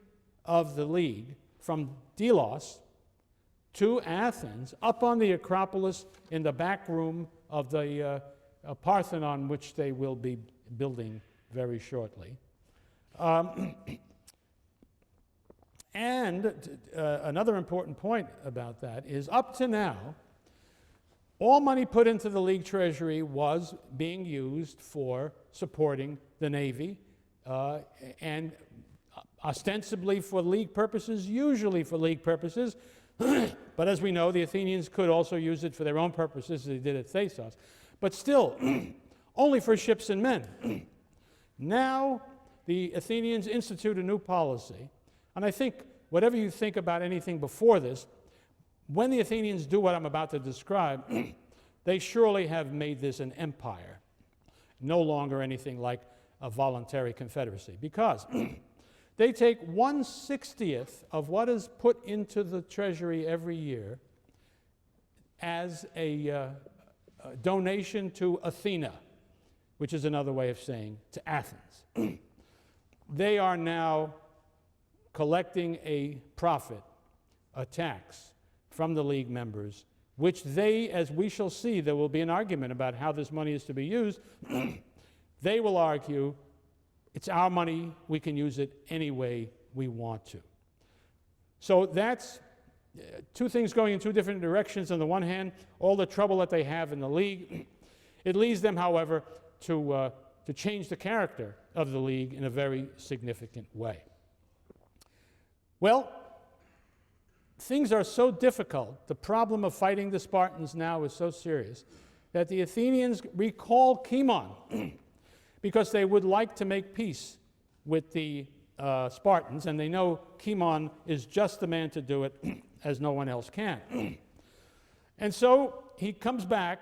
of the League from Delos to Athens, up on the Acropolis in the back room of the Parthenon, which they will be building very shortly. And another important point about that is, up to now, all money put into the League treasury was being used for supporting the Navy, and ostensibly for League purposes, usually for League purposes. But as we know, the Athenians could also use it for their own purposes, as they did at Thasos. But still, only for ships and men. Now, the Athenians institute a new policy. And I think, whatever you think about anything before this, when the Athenians do what I'm about to describe, they surely have made this an empire, no longer anything like a voluntary confederacy, because they take 1/60th of what is put into the treasury every year as a donation to Athena, which is another way of saying to Athens. They are now collecting a profit, a tax, from the League members, which they, as we shall see, there will be an argument about how this money is to be used. They will argue, it's our money, we can use it any way we want to. So that's two things going in two different directions. On the one hand, all the trouble that they have in the League. It leads them, however, to change the character of the League in a very significant way. Well, things are so difficult, the problem of fighting the Spartans now is so serious, that the Athenians recall Cimon because they would like to make peace with the Spartans, and they know Cimon is just the man to do it, as no one else can. And so he comes back.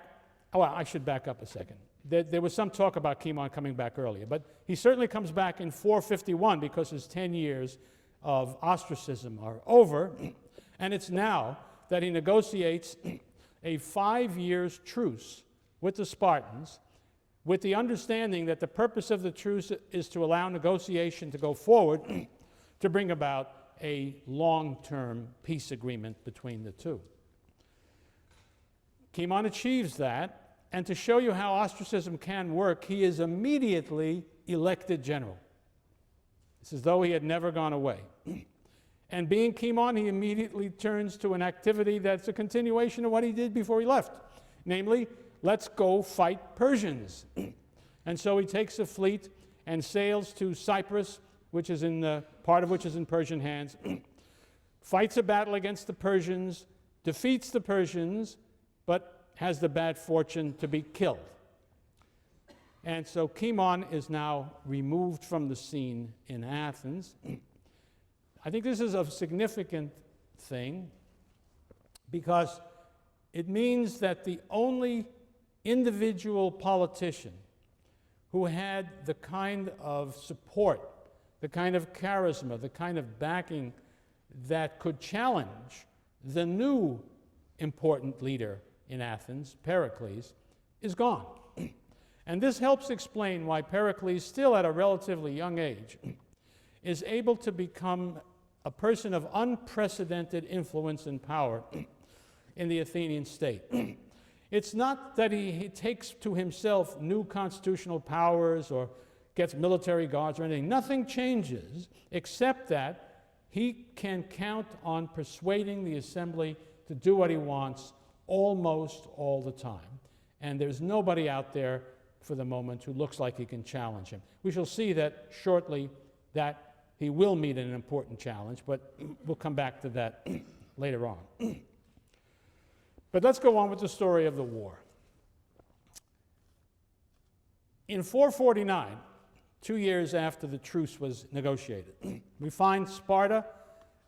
Oh, well, I should back up a second. There was some talk about Cimon coming back earlier, but he certainly comes back in 451 because his 10 years of ostracism are over. And it's now that he negotiates a 5 years truce with the Spartans, with the understanding that the purpose of the truce is to allow negotiation to go forward to bring about a long-term peace agreement between the two. Cimon achieves that, and to show you how ostracism can work, he is immediately elected general. It's as though he had never gone away. And being Cimon, he immediately turns to an activity that's a continuation of what he did before he left. Namely, let's go fight Persians. And so he takes a fleet and sails to Cyprus, which is part of which is in Persian hands, fights a battle against the Persians, defeats the Persians, but has the bad fortune to be killed. And so Cimon is now removed from the scene in Athens. I think this is a significant thing because it means that the only individual politician who had the kind of support, the kind of charisma, the kind of backing that could challenge the new important leader in Athens, Pericles, is gone. And this helps explain why Pericles, still at a relatively young age, is able to become a person of unprecedented influence and power in the Athenian state. It's not that he takes to himself new constitutional powers or gets military guards or anything. Nothing changes except that he can count on persuading the assembly to do what he wants almost all the time. And there's nobody out there for the moment who looks like he can challenge him. We shall see that shortly that he will meet an important challenge, but we'll come back to that later on. But let's go on with the story of the war. In 449, 2 years after the truce was negotiated, we find Sparta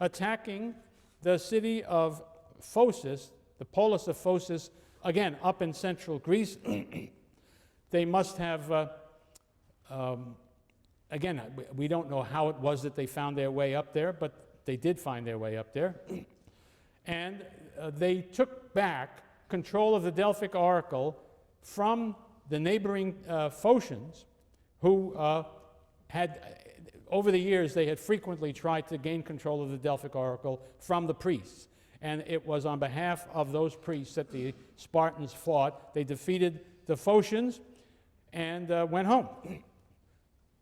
attacking the city of Phocis, the polis of Phocis, again, up in central Greece. They must have, again, we don't know how it was that they found their way up there, but they did find their way up there. And they took back control of the Delphic oracle from the neighboring Phocians, who had, over the years, they had frequently tried to gain control of the Delphic oracle from the priests. And it was on behalf of those priests that the Spartans fought. They defeated the Phocians and went home.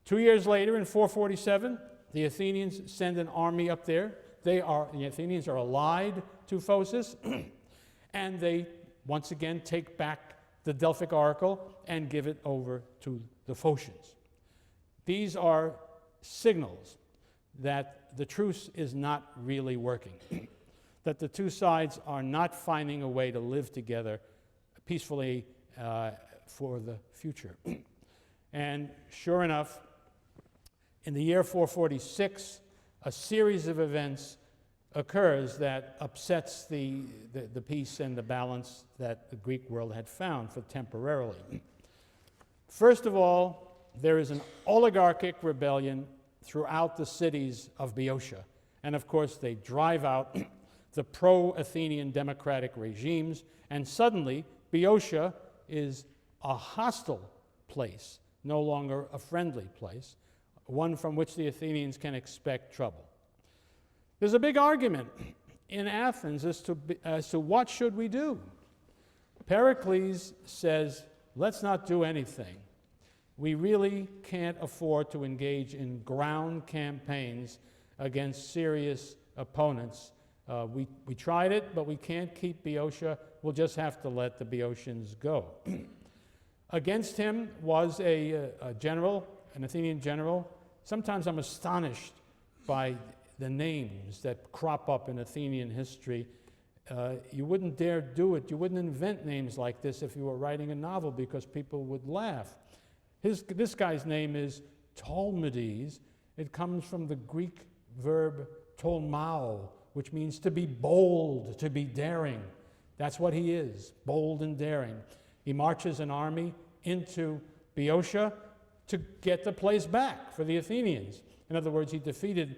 2 years later, in 447, the Athenians send an army up there. The Athenians are allied to Phocis, and they once again take back the Delphic oracle and give it over to the Phocians. These are signals that the truce is not really working, that the two sides are not finding a way to live together peacefully for the future. And sure enough, in the year 446, a series of events occurs that upsets the peace and the balance that the Greek world had found for temporarily. First of all, there is an oligarchic rebellion throughout the cities of Boeotia. And of course, they drive out the pro-Athenian democratic regimes, and suddenly Boeotia is a hostile place, no longer a friendly place, one from which the Athenians can expect trouble. There's a big argument in Athens as to what should we do. Pericles says, let's not do anything. We really can't afford to engage in ground campaigns against serious opponents. We tried it, but we can't keep Boeotia. We'll just have to let the Boeotians go. Against him was a general, an Athenian general. Sometimes I'm astonished by the names that crop up in Athenian history. You wouldn't dare do it. You wouldn't invent names like this if you were writing a novel because people would laugh. This guy's name is Ptolemaeus. It comes from the Greek verb tolmao, which means to be bold, to be daring. That's what he is, bold and daring. He marches an army into Boeotia to get the place back for the Athenians. In other words, he defeated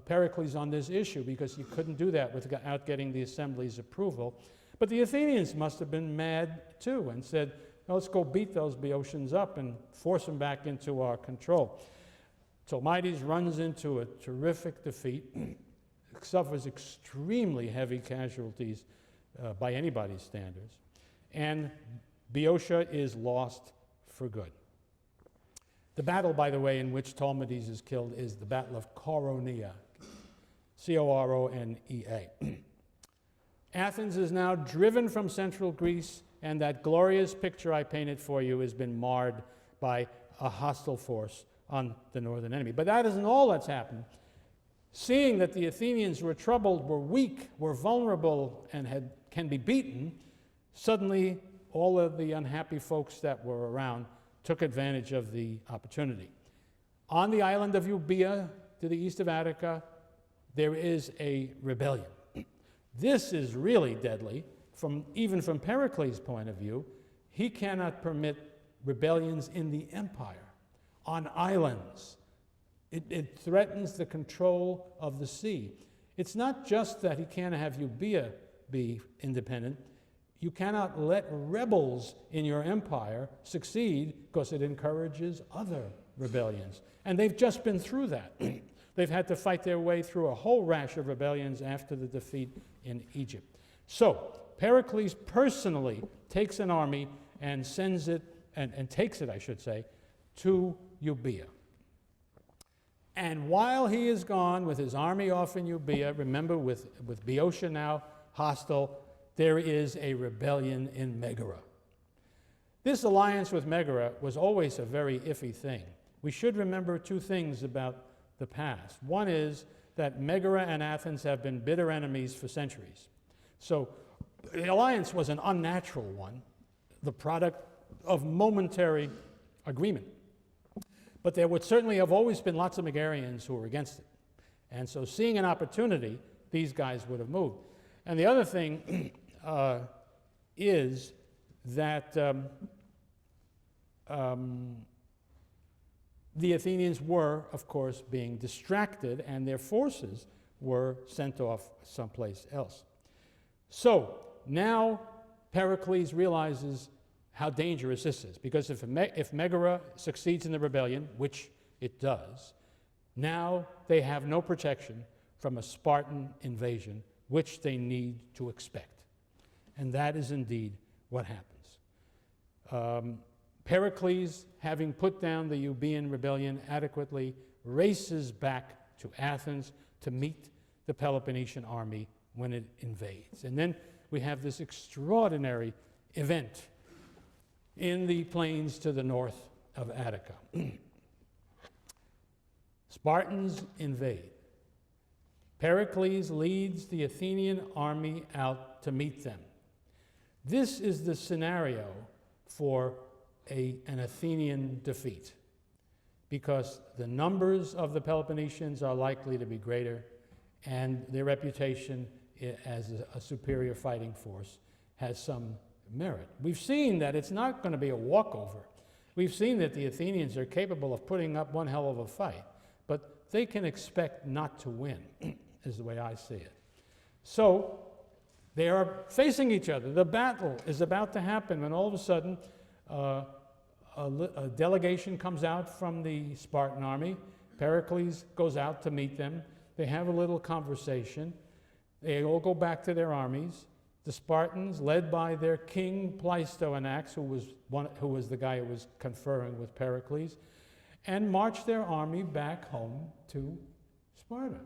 Pericles on this issue because he couldn't do that without getting the assembly's approval. But the Athenians must have been mad too and said, well, let's go beat those Boeotians up and force them back into our control. Ptolemaeus runs into a terrific defeat, suffers extremely heavy casualties by anybody's standards, and Boeotia is lost for good. The battle, by the way, in which Ptolemaeus is killed is the Battle of Chaeronea, Coronea. Athens is now driven from central Greece, and that glorious picture I painted for you has been marred by a hostile force on the northern enemy. But that isn't all that's happened. Seeing that the Athenians were troubled, were weak, were vulnerable, and can be beaten, suddenly all of the unhappy folks that were around took advantage of the opportunity. On the island of Euboea, to the east of Attica, there is a rebellion. This is really deadly, even from Pericles' point of view. He cannot permit rebellions in the empire, on islands. It threatens the control of the sea. It's not just that he can't have Euboea be independent. You cannot let rebels in your empire succeed because it encourages other rebellions. And they've just been through that. They've had to fight their way through a whole rash of rebellions after the defeat in Egypt. So Pericles personally takes an army and sends it, and takes it, I should say, to Euboea. And while he is gone with his army off in Euboea, remember with Boeotia now hostile, there is a rebellion in Megara. This alliance with Megara was always a very iffy thing. We should remember two things about the past. One is that Megara and Athens have been bitter enemies for centuries. So the alliance was an unnatural one, the product of momentary agreement. But there would certainly have always been lots of Megarians who were against it. And so seeing an opportunity, these guys would have moved. And the other thing is that the Athenians were, of course, being distracted, and their forces were sent off someplace else. So now Pericles realizes how dangerous this is, because if Megara succeeds in the rebellion, which it does, now they have no protection from a Spartan invasion, which they need to expect. And that is indeed what happens. Pericles, having put down the Euboean rebellion adequately, races back to Athens to meet the Peloponnesian army when it invades. And then we have this extraordinary event in the plains to the north of Attica. Spartans invade. Pericles leads the Athenian army out to meet them. This is the scenario for an Athenian defeat, because the numbers of the Peloponnesians are likely to be greater, and their reputation as a superior fighting force has some merit. We've seen that it's not going to be a walkover. We've seen that the Athenians are capable of putting up one hell of a fight, but they can expect not to win, is the way I see it. So they are facing each other. The battle is about to happen when all of a sudden a delegation comes out from the Spartan army. Pericles goes out to meet them. They have a little conversation. They all go back to their armies. The Spartans, led by their king Pleistoanax, who was the guy who was conferring with Pericles, and march their army back home to Sparta.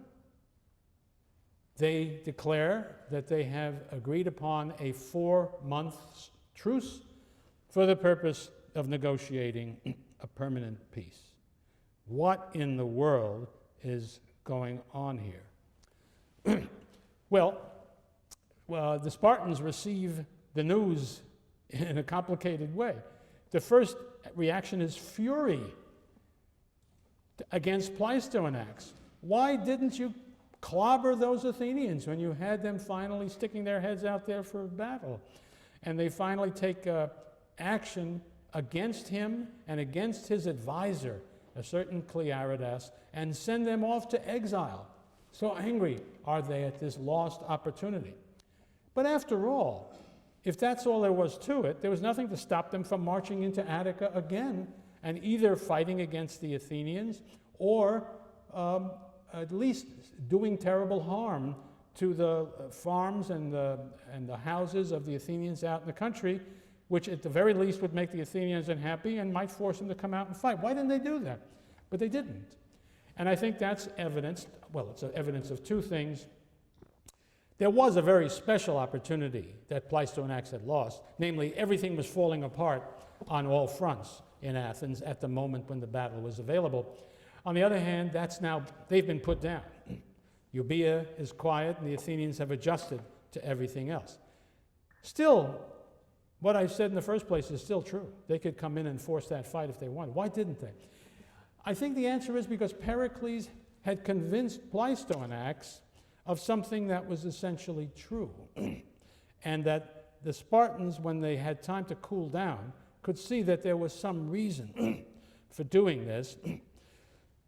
They declare that they have agreed upon a 4-month truce for the purpose of negotiating a permanent peace. What in the world is going on here? Well, the Spartans receive the news in a complicated way. The first reaction is fury against Pleistoanax. Why didn't you clobber those Athenians when you had them finally sticking their heads out there for a battle? And they finally take action against him and against his advisor, a certain Clearidas, and send them off to exile. So angry are they at this lost opportunity. But after all, if that's all there was to it, there was nothing to stop them from marching into Attica again and either fighting against the Athenians or at least doing terrible harm to the farms and the houses of the Athenians out in the country, which at the very least would make the Athenians unhappy and might force them to come out and fight. Why didn't they do that? But they didn't. And I think that's evidence, well, it's evidence of two things. There was a very special opportunity that Pleistoanax had lost, namely everything was falling apart on all fronts in Athens at the moment when the battle was available. On the other hand, they've been put down. Euboea is quiet and the Athenians have adjusted to everything else. Still, what I said in the first place is still true. They could come in and force that fight if they wanted. Why didn't they? I think the answer is because Pericles had convinced Pleistoanax of something that was essentially true, and that the Spartans, when they had time to cool down, could see that there was some reason for doing this. And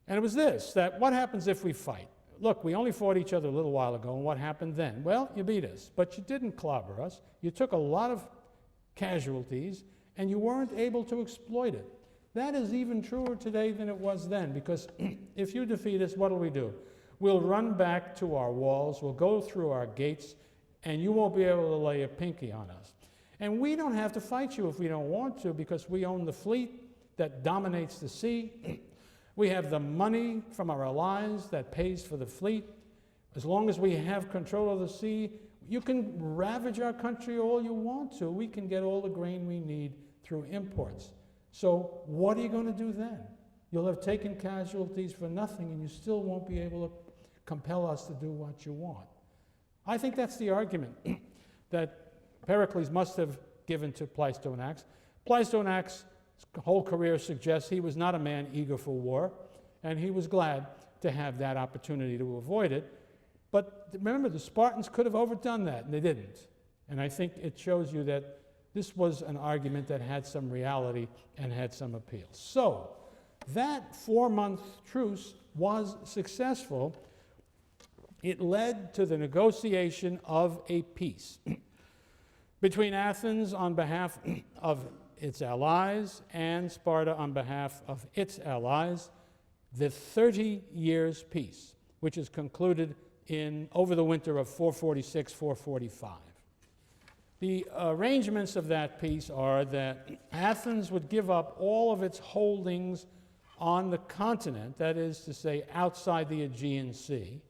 it was this, that what happens if we fight? Look, we only fought each other a little while ago, and what happened then? Well, you beat us, but you didn't clobber us. You took a lot of casualties, and you weren't able to exploit it. That is even truer today than it was then, because if you defeat us, what do? We'll run back to our walls, we'll go through our gates, and you won't be able to lay a pinky on us. And we don't have to fight you if we don't want to, because we own the fleet that dominates the sea. We have the money from our allies that pays for the fleet. As long as we have control of the sea, you can ravage our country all you want to. We can get all the grain we need through imports. So what are you going to do then? You'll have taken casualties for nothing, and you still won't be able to compel us to do what you want. I think that's the argument that Pericles must have given to Pleistoanax. Pleistoanax's whole career suggests he was not a man eager for war, and he was glad to have that opportunity to avoid it. But remember, the Spartans could have overdone that, and they didn't. And I think it shows you that this was an argument that had some reality and had some appeal. So that 4-month truce was successful. It led to the negotiation of a peace between Athens on behalf of its allies and Sparta on behalf of its allies, the 30 years peace, which is concluded over the winter of 446-445. The arrangements of that peace are that Athens would give up all of its holdings on the continent, that is to say, outside the Aegean Sea,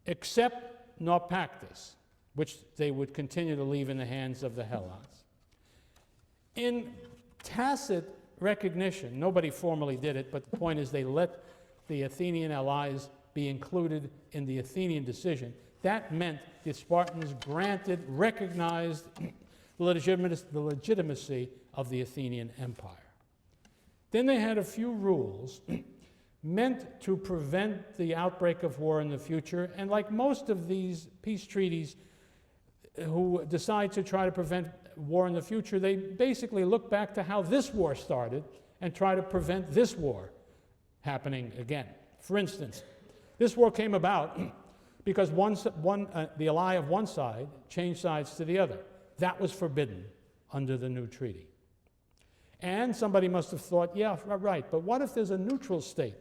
except Naupactus, which they would continue to leave in the hands of the Helots. In tacit recognition, nobody formally did it, but the point is they let the Athenian allies be included in the Athenian decision. That meant the Spartans recognized the legitimacy of the Athenian Empire. Then they had a few rules meant to prevent the outbreak of war in the future, and like most of these peace treaties who decide to try to prevent war in the future, they basically look back to how this war started and try to prevent this war happening again. For instance, this war came about because the ally of one side changed sides to the other. That was forbidden under the new treaty. And somebody must have thought, yeah, right, but what if there's a neutral state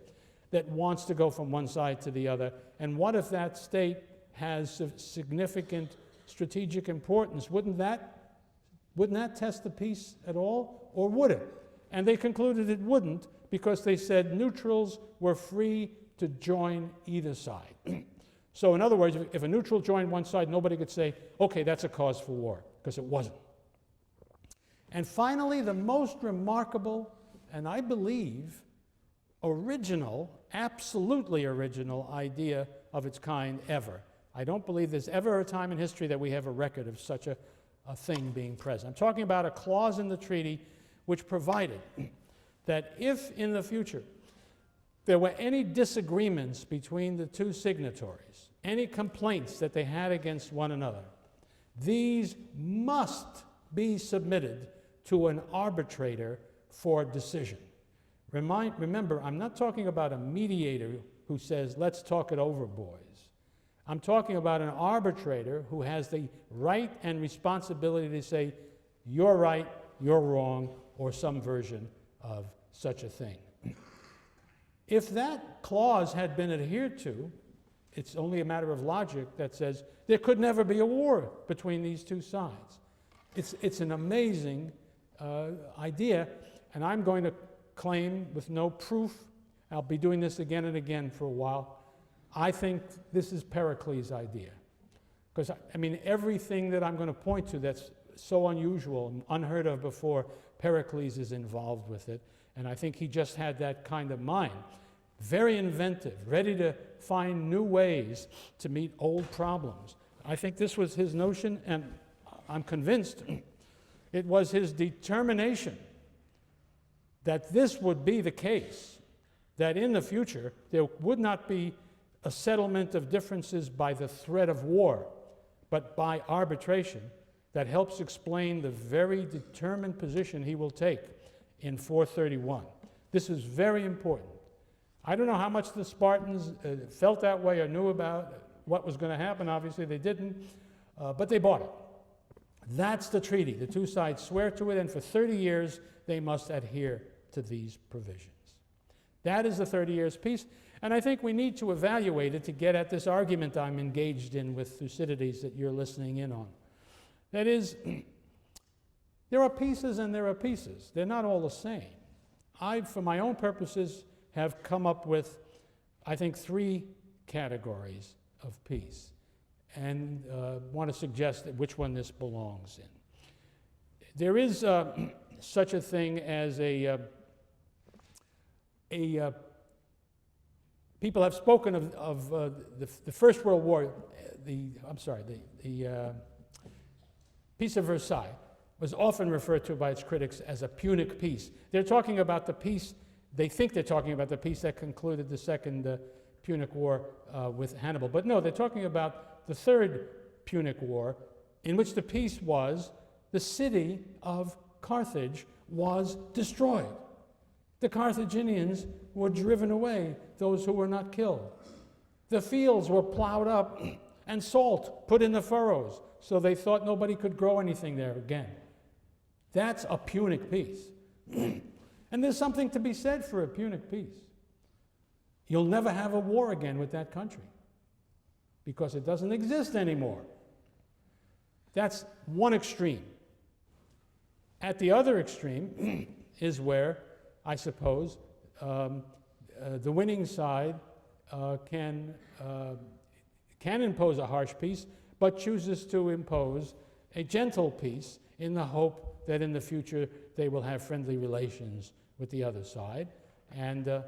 that wants to go from one side to the other, and what if that state has significant strategic importance? Wouldn't that test the peace at all, or would it? And they concluded it wouldn't, because they said neutrals were free to join either side. So in other words, if a neutral joined one side, nobody could say, okay, that's a cause for war, because it wasn't. And finally, the most remarkable, and I believe original, absolutely original idea of its kind ever. I don't believe there's ever a time in history that we have a record of such a thing being present. I'm talking about a clause in the treaty which provided that if in the future there were any disagreements between the two signatories, any complaints that they had against one another, these must be submitted to an arbitrator for decision. Remember, I'm not talking about a mediator who says, let's talk it over, boys. I'm talking about an arbitrator who has the right and responsibility to say, you're right, you're wrong, or some version of such a thing. If that clause had been adhered to, it's only a matter of logic that says there could never be a war between these two sides. It's an amazing idea, and I'm going to claim with no proof, I'll be doing this again and again for a while, I think this is Pericles' idea. Because, I mean, everything that I'm going to point to that's so unusual and unheard of before, Pericles is involved with it. And I think he just had that kind of mind. Very inventive, ready to find new ways to meet old problems. I think this was his notion, and I'm convinced it was his determination that this would be the case, that in the future there would not be a settlement of differences by the threat of war, but by arbitration, that helps explain the very determined position he will take in 431. This is very important. I don't know how much the Spartans felt that way or knew about what was going to happen. Obviously they didn't, but they bought it. That's the treaty. The two sides swear to it, and for 30 years they must adhere to these provisions. That is the 30 Years' Peace, and I think we need to evaluate it to get at this argument I'm engaged in with Thucydides that you're listening in on. That is, there are pieces and there are pieces. They're not all the same. I, for my own purposes, have come up with, I think, 3 categories of peace, and want to suggest which one this belongs in. There is such a thing as people have spoken of the First World War, the Peace of Versailles was often referred to by its critics as a Punic peace. They're talking about the peace, they think they're talking about the peace that concluded the Second Punic War with Hannibal. But no, they're talking about the Third Punic War, in which the peace was the city of Carthage was destroyed. The Carthaginians were driven away, those who were not killed. The fields were plowed up and salt put in the furrows, so they thought nobody could grow anything there again. That's a Punic peace. And there's something to be said for a Punic peace. You'll never have a war again with that country because it doesn't exist anymore. That's one extreme. At the other extreme is where, I suppose, the winning side can impose a harsh peace, but chooses to impose a gentle peace in the hope that in the future they will have friendly relations with the other side. And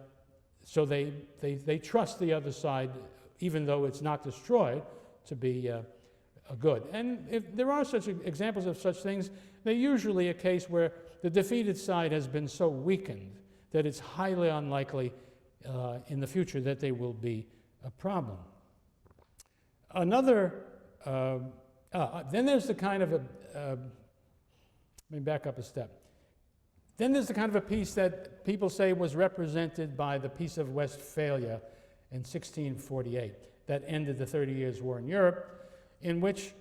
so they trust the other side, even though it's not destroyed, to be good. And if there are such examples of such things, they're usually a case where the defeated side has been so weakened that it's highly unlikely in the future that they will be a problem. Another, then there's the kind of let me back up a step. Then there's the kind of a peace that people say was represented by the Peace of Westphalia in 1648 that ended the 30 Years' War in Europe, in which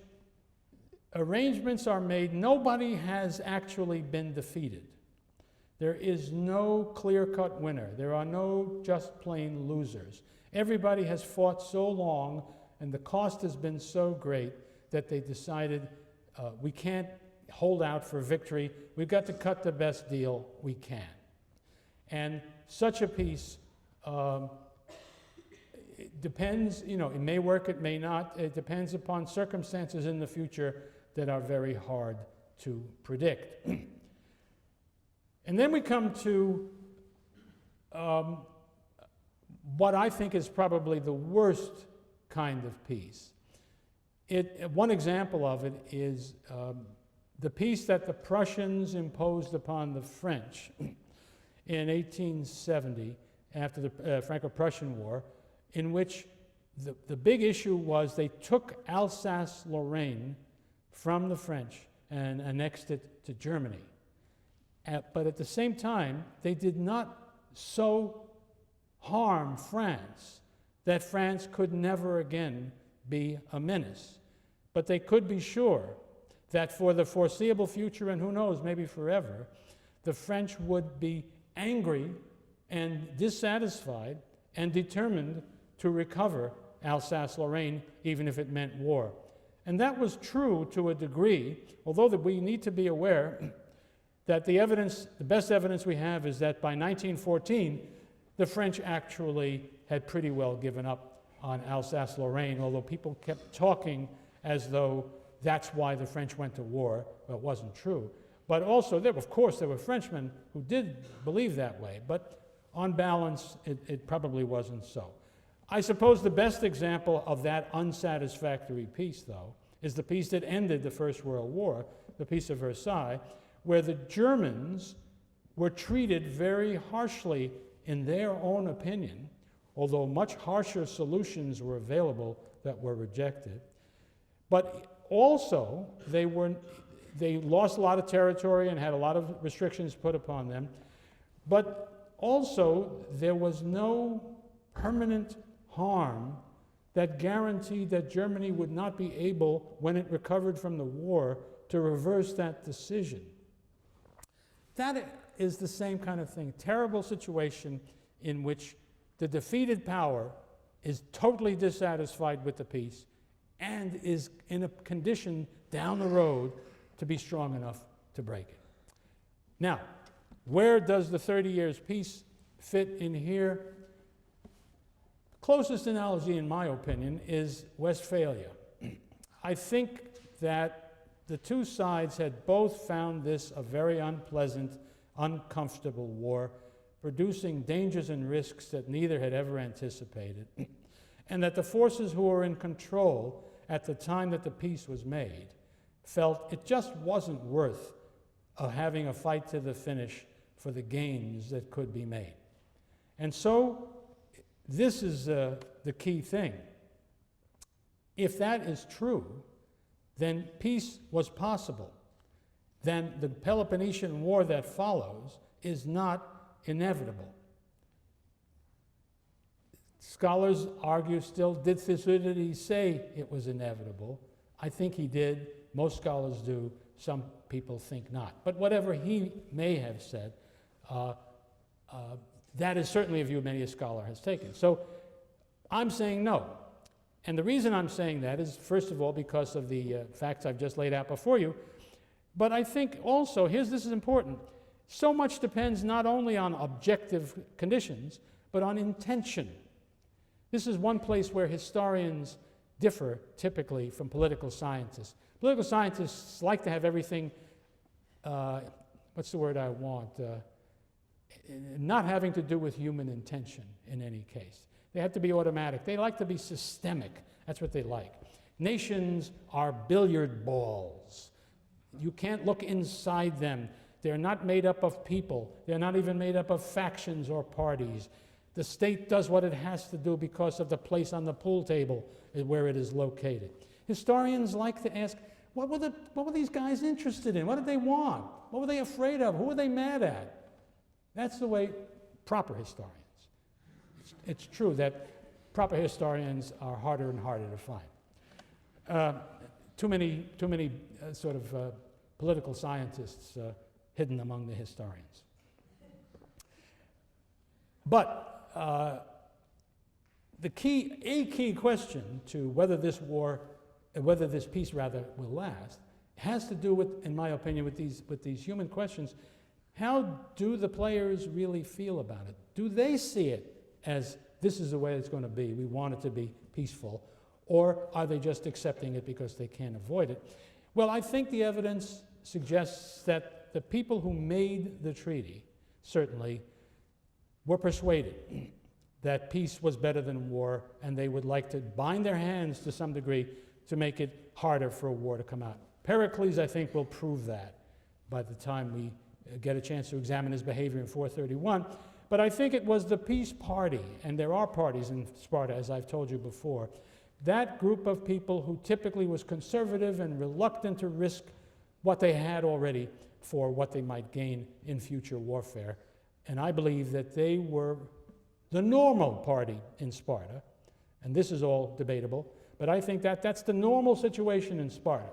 arrangements are made. Nobody has actually been defeated. There is no clear-cut winner. There are no just plain losers. Everybody has fought so long, and the cost has been so great that they decided we can't hold out for victory. We've got to cut the best deal we can. And such a peace it depends, it may work, it may not. It depends upon circumstances in the future that are very hard to predict. And then we come to what I think is probably the worst kind of peace. One example of it is the peace that the Prussians imposed upon the French in 1870 after the Franco-Prussian War, in which the big issue was they took Alsace-Lorraine from the French and annexed it to Germany. But at the same time, they did not so harm France that France could never again be a menace. But they could be sure that for the foreseeable future, and who knows, maybe forever, the French would be angry and dissatisfied and determined to recover Alsace-Lorraine, even if it meant war. And that was true to a degree, although we need to be aware that the best evidence we have is that by 1914, the French actually had pretty well given up on Alsace-Lorraine, although people kept talking as though that's why the French went to war. Well, it wasn't true. But also, of course, there were Frenchmen who did believe that way, but on balance, it probably wasn't so. I suppose the best example of that unsatisfactory peace, though, is the peace that ended the First World War, the Peace of Versailles, where the Germans were treated very harshly in their own opinion, although much harsher solutions were available that were rejected. But also, they lost a lot of territory and had a lot of restrictions put upon them. But also, there was no permanent harm that guaranteed that Germany would not be able, when it recovered from the war, to reverse that decision. That is the same kind of thing. Terrible situation in which the defeated power is totally dissatisfied with the peace and is in a condition down the road to be strong enough to break it. Now, where does the 30 Years' Peace fit in here? Closest analogy, in my opinion, is Westphalia. I think that the two sides had both found this a very unpleasant, uncomfortable war, producing dangers and risks that neither had ever anticipated, and that the forces who were in control at the time that the peace was made felt it just wasn't worth having a fight to the finish for the gains that could be made. And so this is the key thing. If that is true, then peace was possible. Then the Peloponnesian War that follows is not inevitable. Scholars argue still, did Thucydides say it was inevitable? I think he did. Most scholars do. Some people think not. But whatever he may have said, that is certainly a view many a scholar has taken. So I'm saying no. And the reason I'm saying that is, first of all, because of the facts I've just laid out before you. But I think also, this is important, so much depends not only on objective conditions, but on intention. This is one place where historians differ typically from political scientists. Political scientists like to have everything, what's the word I want, not having to do with human intention in any case. They have to be automatic. They like to be systemic. That's what they like. Nations are billiard balls. You can't look inside them. They're not made up of people. They're not even made up of factions or parties. The state does what it has to do because of the place on the pool table where it is located. Historians like to ask, what were these guys interested in? What did they want? What were they afraid of? Who were they mad at? That's the way proper historians. It's true that proper historians are harder and harder to find. Too many political scientists hidden among the historians. But a key question to whether this peace will last, has to do with, in my opinion, with these human questions. How do the players really feel about it? Do they see it as this is the way it's going to be, we want it to be peaceful, or are they just accepting it because they can't avoid it? Well, I think the evidence suggests that the people who made the treaty certainly were persuaded that peace was better than war, and they would like to bind their hands to some degree to make it harder for a war to come out. Pericles, I think, will prove that by the time we get a chance to examine his behavior in 431. But I think it was the peace party, and there are parties in Sparta, as I've told you before, that group of people who typically was conservative and reluctant to risk what they had already for what they might gain in future warfare. And I believe that they were the normal party in Sparta, and this is all debatable, but I think that that's the normal situation in Sparta.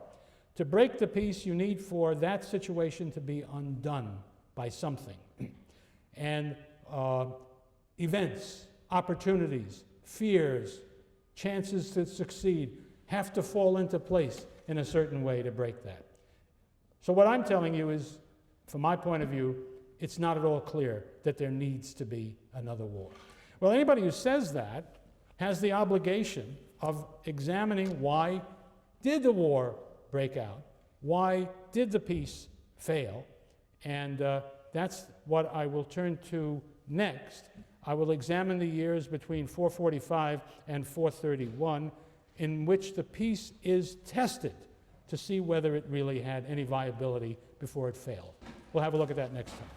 To break the peace, you need for that situation to be undone by something. And events, opportunities, fears, chances to succeed have to fall into place in a certain way to break that. So what I'm telling you is, from my point of view, it's not at all clear that there needs to be another war. Well, anybody who says that has the obligation of examining why did the war break out? Why did the peace fail? And that's what I will turn to next. I will examine the years between 445 and 431 in which the peace is tested to see whether it really had any viability before it failed. We'll have a look at that next time.